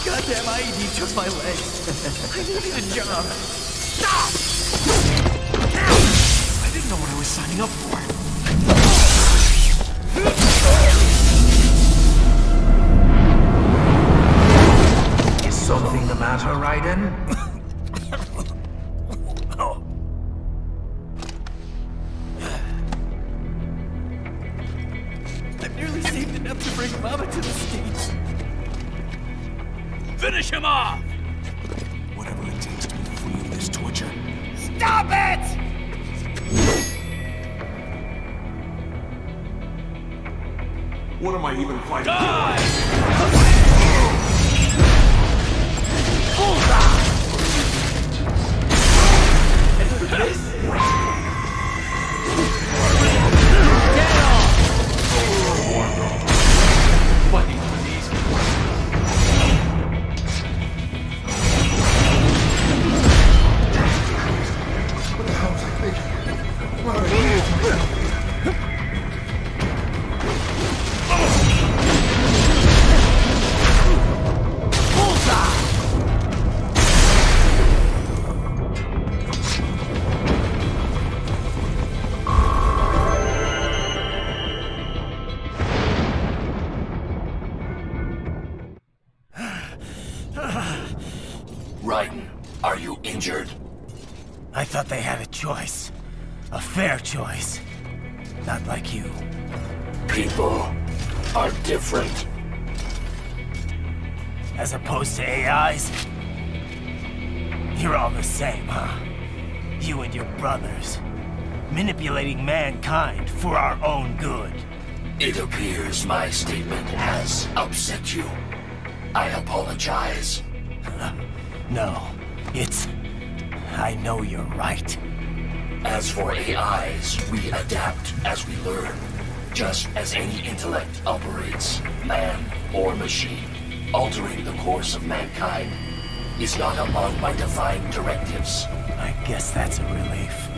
Goddamn IED took my legs. I needed a job. Stop! I didn't know what I was signing up for. Is something the matter, Raiden? I've nearly saved enough to bring Mama to the States. Finish him off! Whatever it takes to be free of this torture. Stop it! What am I even fighting? Die! Fighting for these. What the hell was I thinking? Raiden, are you injured? I thought they had a choice. A fair choice. Not like you. People are different. as opposed to AIs? You're all the same, huh? You and your brothers, manipulating mankind for our own good. It appears my statement has upset you. I apologize. No, it's... I know you're right. As for AIs, we adapt as we learn. Just as any intellect operates, man or machine, altering the course of mankind is not among my defined directives. I guess that's a relief.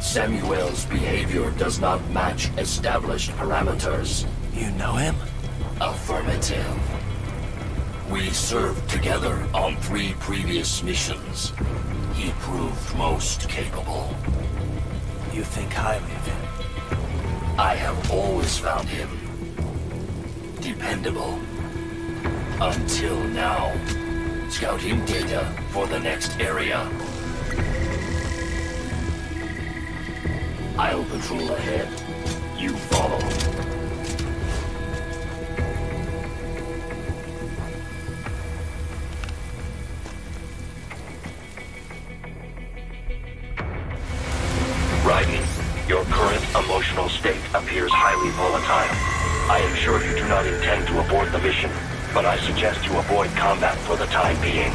Samuel's behavior does not match established parameters. You know him? Affirmative. We served together on 3 previous missions. He proved most capable. You think highly of him? I have always found him dependable. Until now. Scouting data for the next area. I'll patrol ahead. You follow. Raiden, your current emotional state appears highly volatile. I am sure you do not intend to abort the mission, but I suggest you avoid combat for the time being.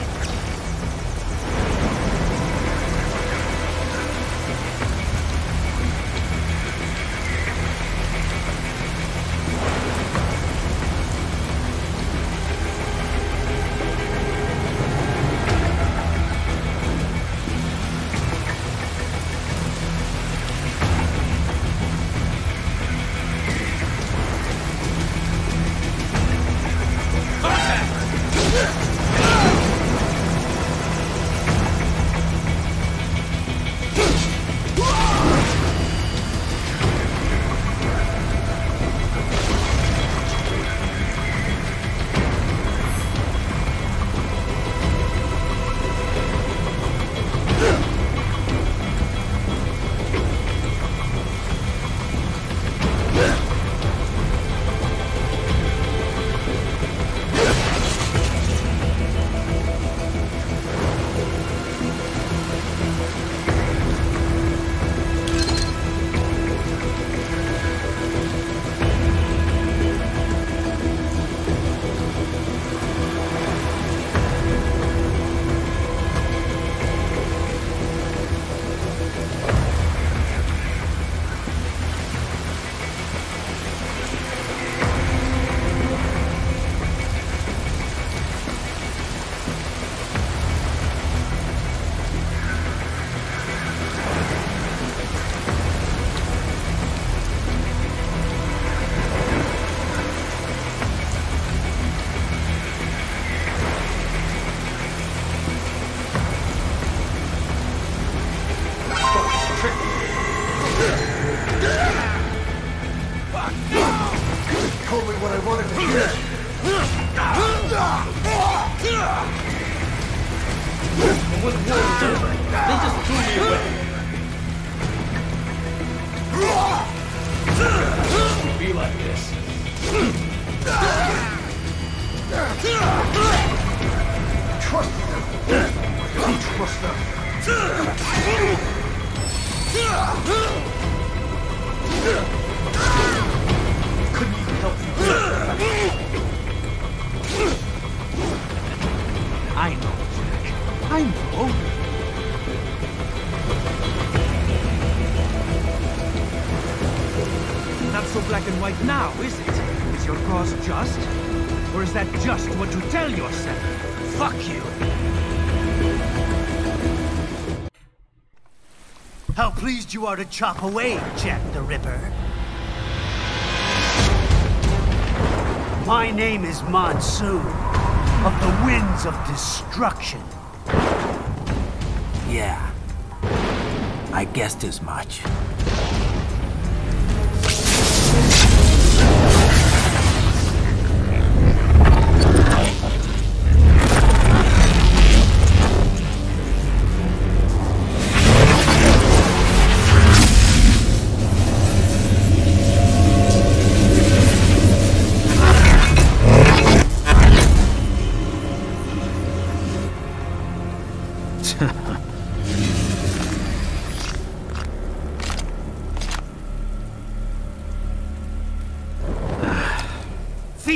I know, Jack. I know. Not so black and white now, is it? Is your cause just? Or is that just what you tell yourself? Fuck you! How pleased you are to chop away, Jack the Ripper. My name is Monsoon, of the Winds of Destruction. Yeah, I guessed as much.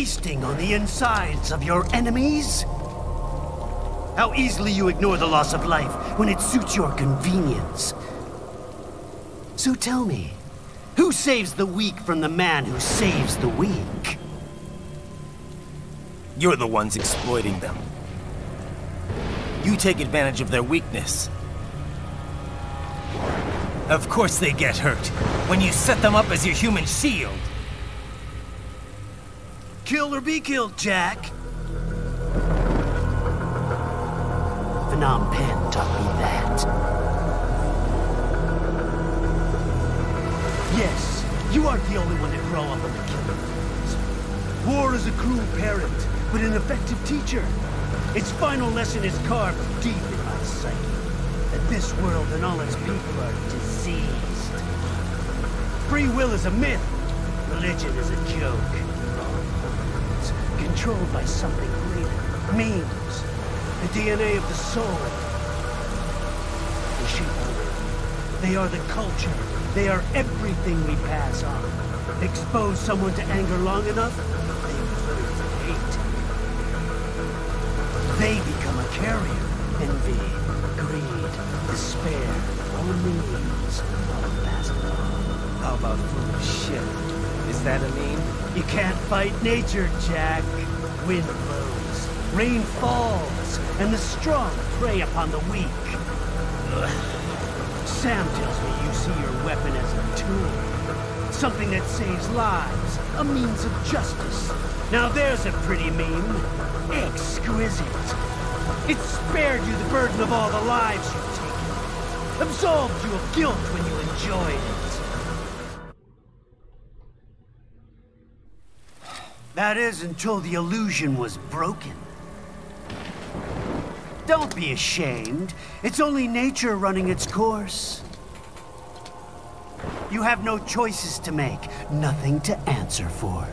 feasting on the insides of your enemies? How easily you ignore the loss of life when it suits your convenience. So tell me, who saves the weak from the man who saves the weak? You're the ones exploiting them. You take advantage of their weakness. Of course they get hurt when you set them up as your human shield. Kill or be killed, Jack. Phnom Penh taught me that. Yes, you aren't the only one to grow up on the killing fields. War is a cruel parent, but an effective teacher. Its final lesson is carved deep in my psyche. That this world and all its people are diseased. Free will is a myth. Religion is a joke. It's controlled by something greater. Memes. The DNA of the soul. They shape our will. They are the culture. They are everything we pass on. Expose someone to anger long enough, they absorb hate. They become a carrier. Envy, greed, despair, all memes, all passed along. How about full of shit? Is that a meme? You can't fight nature, Jack. Wind blows, rain falls, and the strong prey upon the weak. Sam tells me you see your weapon as a tool. Something that saves lives, a means of justice. Now there's a pretty meme. Exquisite. It spared you the burden of all the lives you've taken. Absolved you of guilt when you enjoyed it. That is until the illusion was broken. Don't be ashamed. It's only nature running its course. You have no choices to make, nothing to answer for.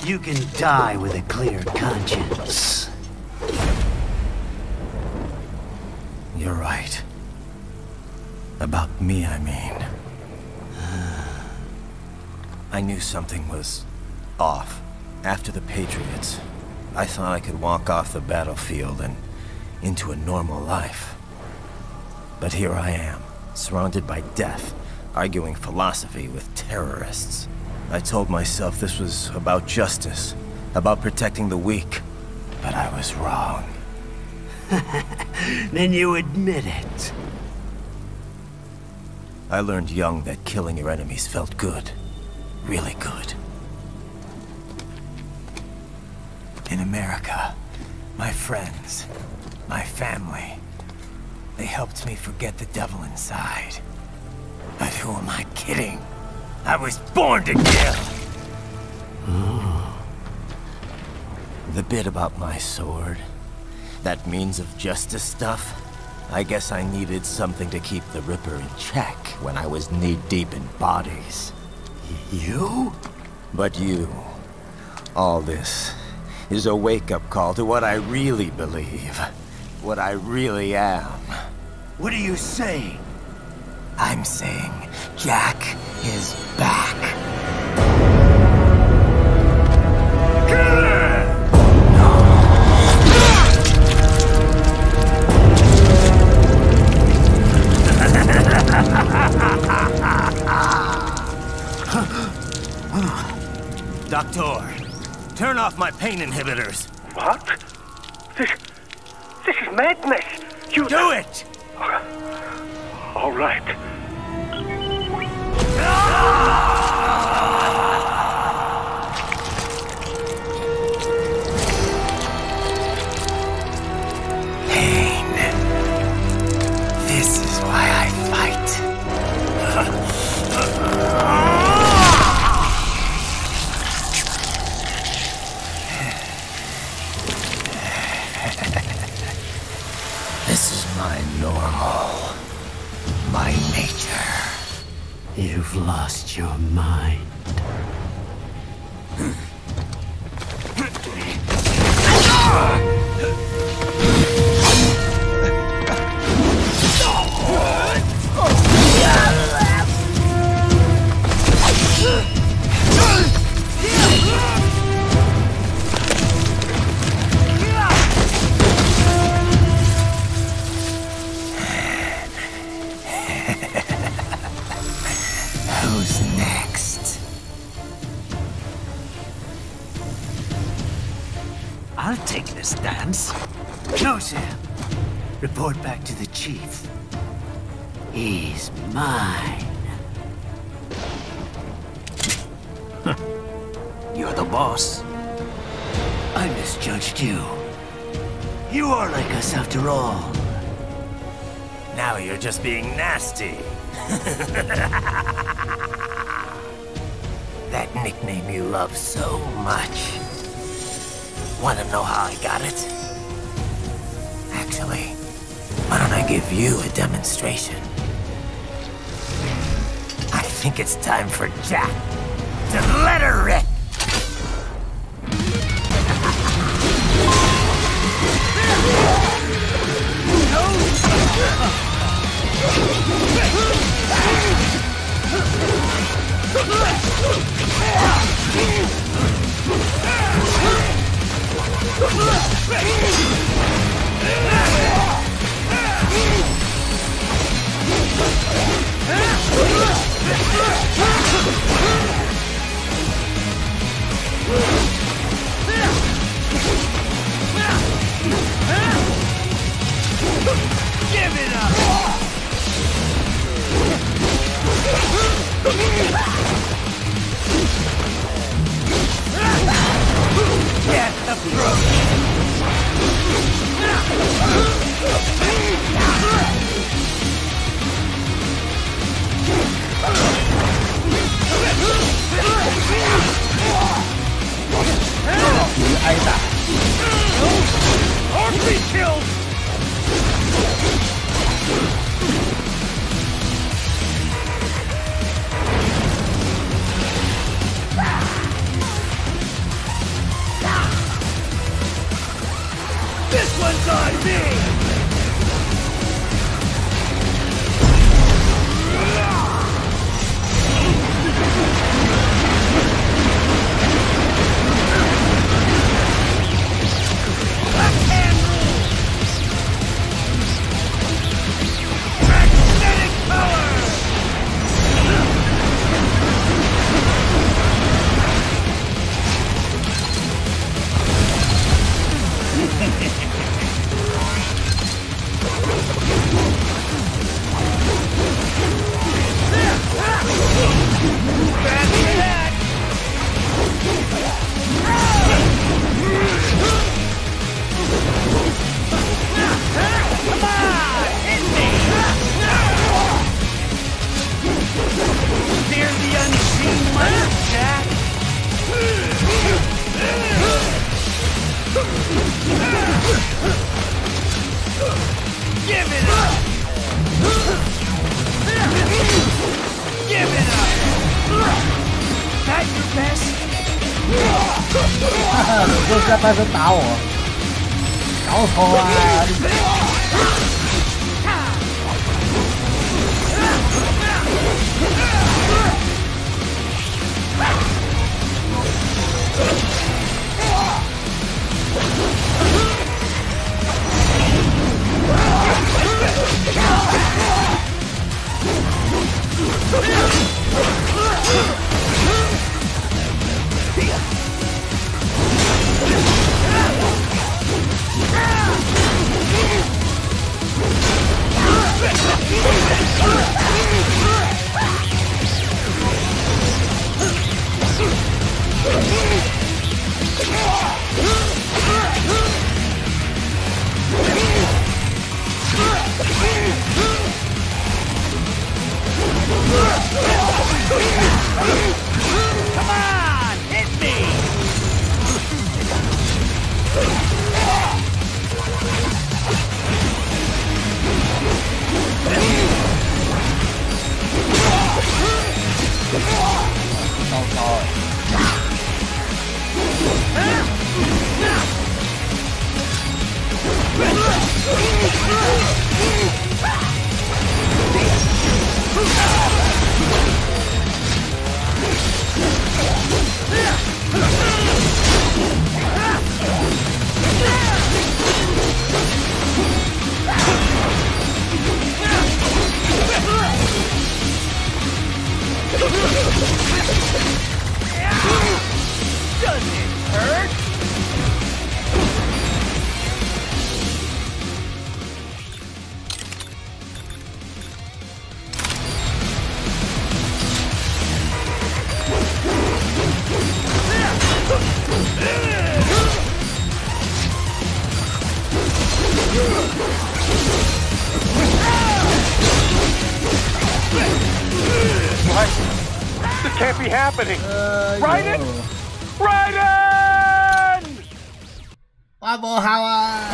You can die with a clear conscience. You're right. About me, I mean. I knew something was off. After the Patriots, I thought I could walk off the battlefield and into a normal life. But here I am, surrounded by death, arguing philosophy with terrorists. I told myself this was about justice, about protecting the weak, but I was wrong. Then you admit it. I learned young that killing your enemies felt good. Really good. In America, my friends, my family, they helped me forget the devil inside. But who am I kidding? I was born to kill! The bit about my sword, that means of justice stuff, I guess I needed something to keep the Ripper in check when I was knee-deep in bodies. You? But you, all this, is a wake-up call to what I really believe. What I really am. What are you saying? I'm saying Jack is back. Doctor, turn off my pain inhibitors. What? This is madness. You do it! All right. Pain. This is why I fight. This is my normal. My nature. You've lost your I'll take this dance. No, Sam. Report back to the chief. He's mine. You're the boss. I misjudged you. You are like us after all. Now you're just being nasty. That nickname you love so much. Wanna know how I got it? Actually, why don't I give you a demonstration? I think it's time for Jack to let her rip. Give it up! Get approach! Or be killed! This one's on me!他是打我，搞错啊！Come on, hit me! What? This can't be happening. Raiden? Raiden! 哇，不好啊！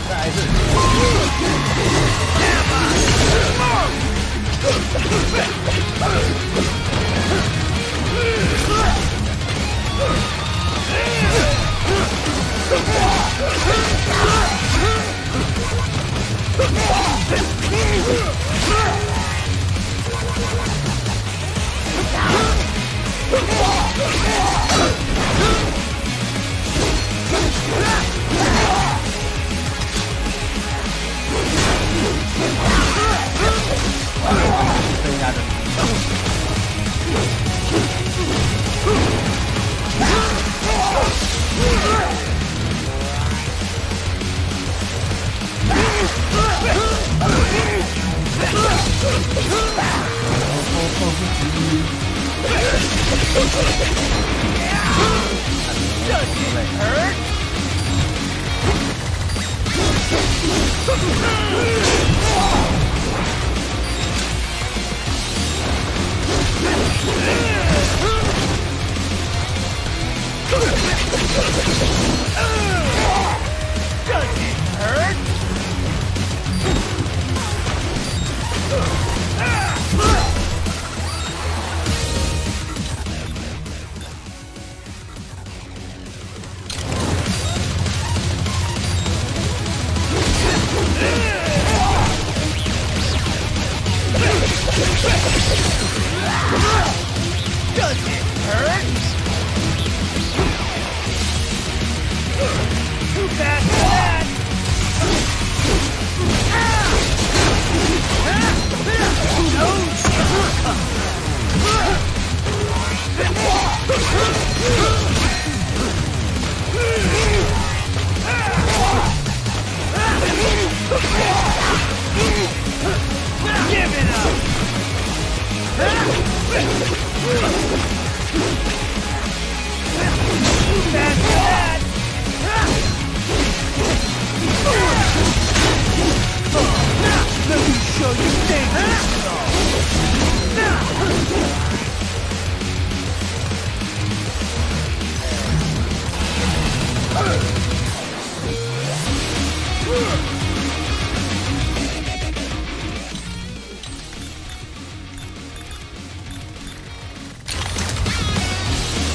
这还是。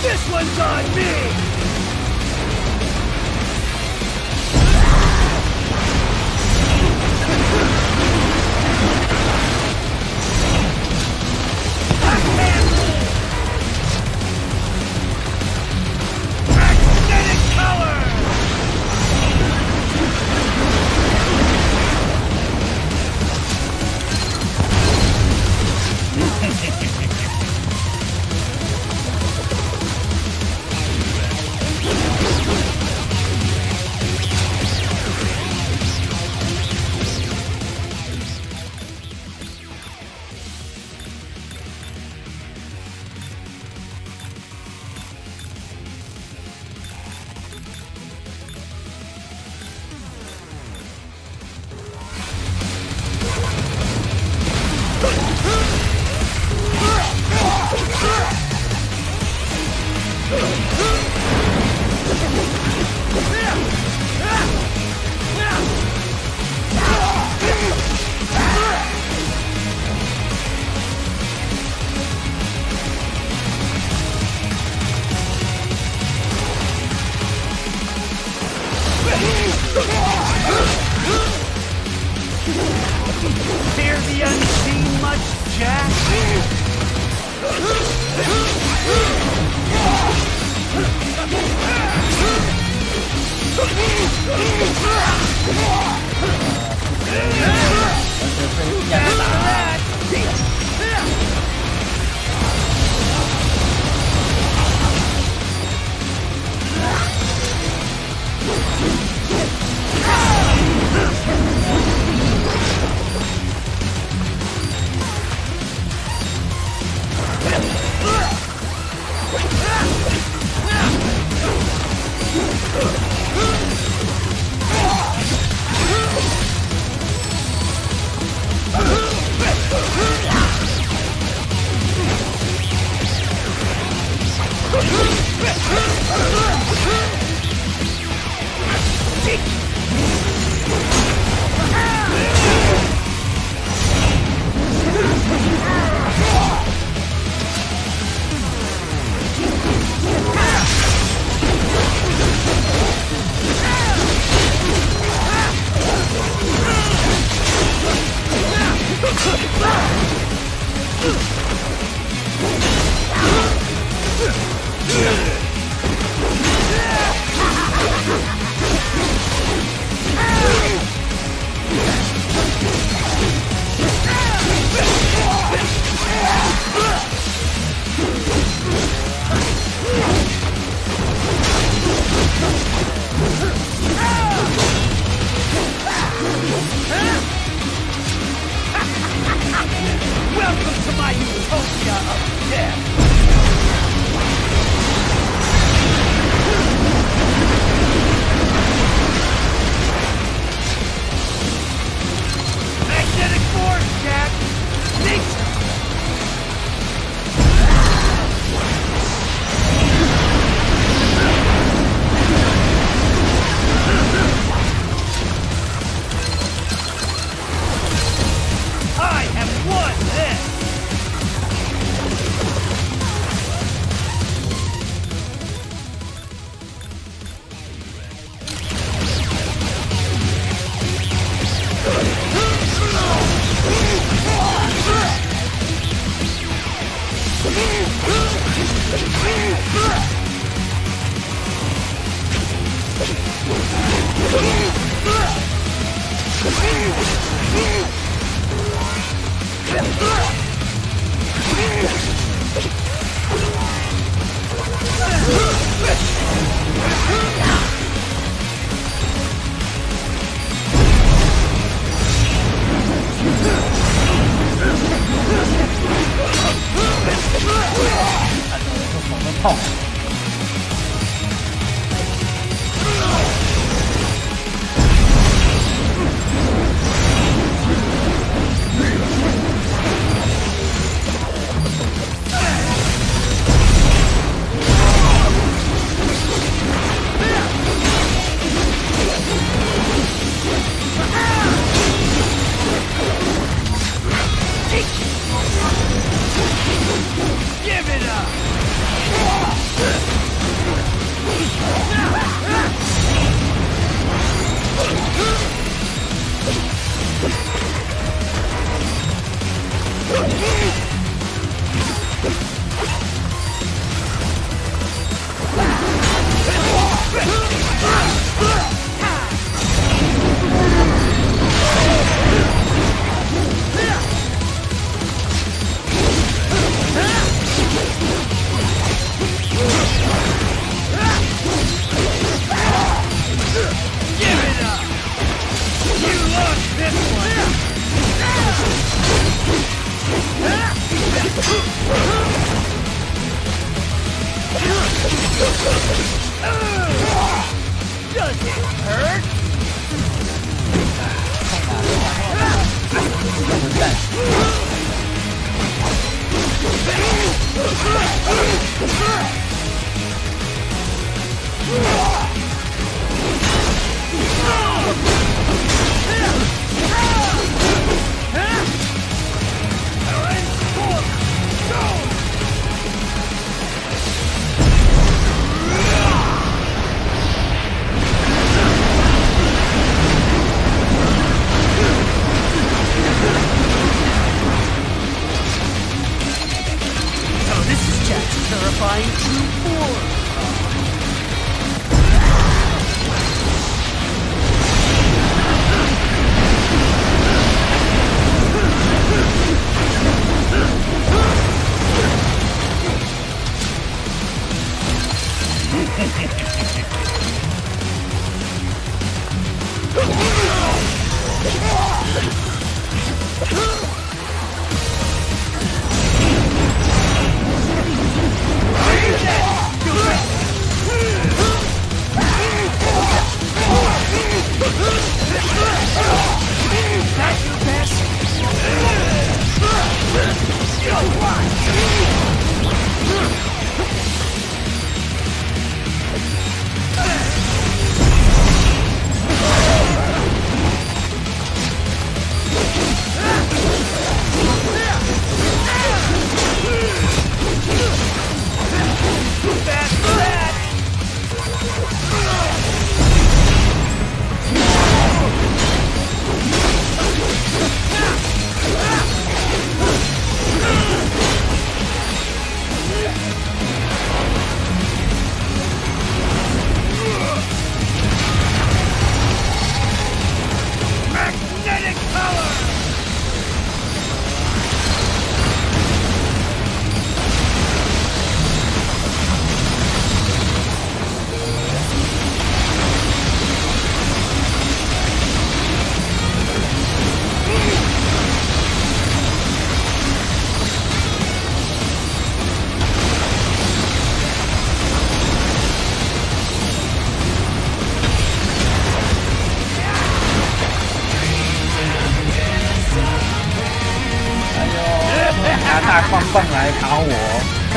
This one's on me! Fear the unseen much, Jack? Welcome to my utopia of death! Magnetic force, Jack! Nature! I have won this!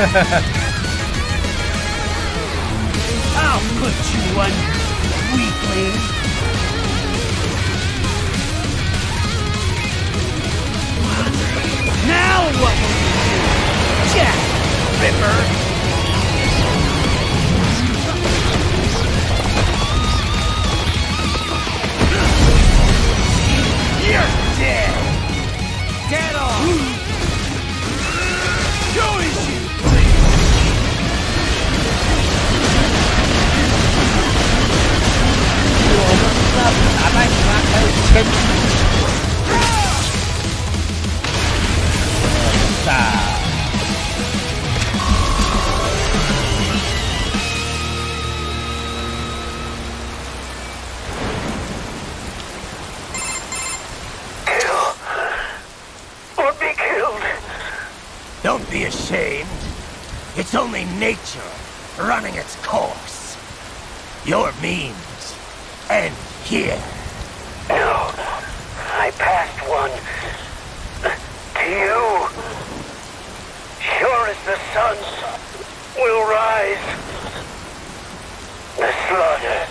I'll put you under, weakling. Now what will you do, Jack Ripper? You're dead! Dead on! Join you! 我们不知道打败你吗？还有1000大。 Don't be ashamed. It's only nature running its course. Your means end here. No, I passed one to you. Sure as the sun will rise, the slaughter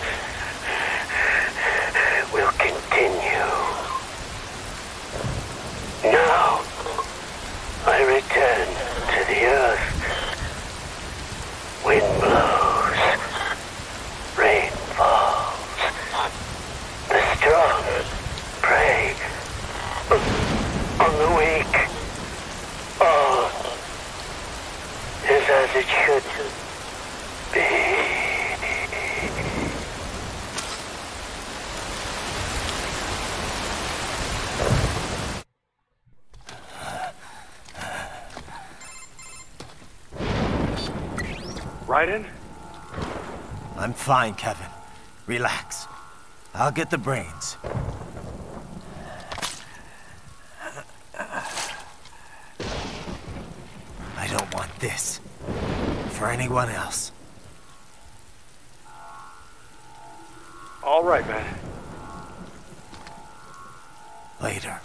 will continue. Now, I return to the earth. Wind blows, rain falls. The strong prey on the weak. All is as it should be. Raiden? I'm fine, Kevin. Relax. I'll get the brains. I don't want this for anyone else. All right, man. Later.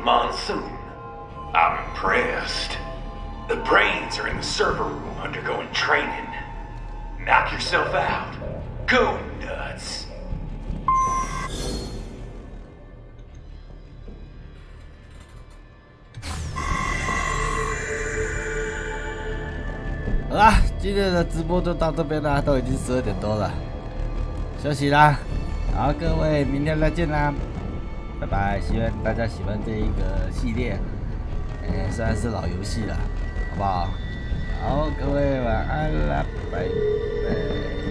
Monsoon. I'm impressed. The brains are in the server room undergoing training. Knock yourself out. Go nuts. 好啦，今天的直播就到这边啦，都已经12点多了，休息啦。好，各位，明天再见啦。 拜拜，希望大家喜欢这一个系列，虽然是老游戏了，好不好？好，各位晚安啦，拜拜。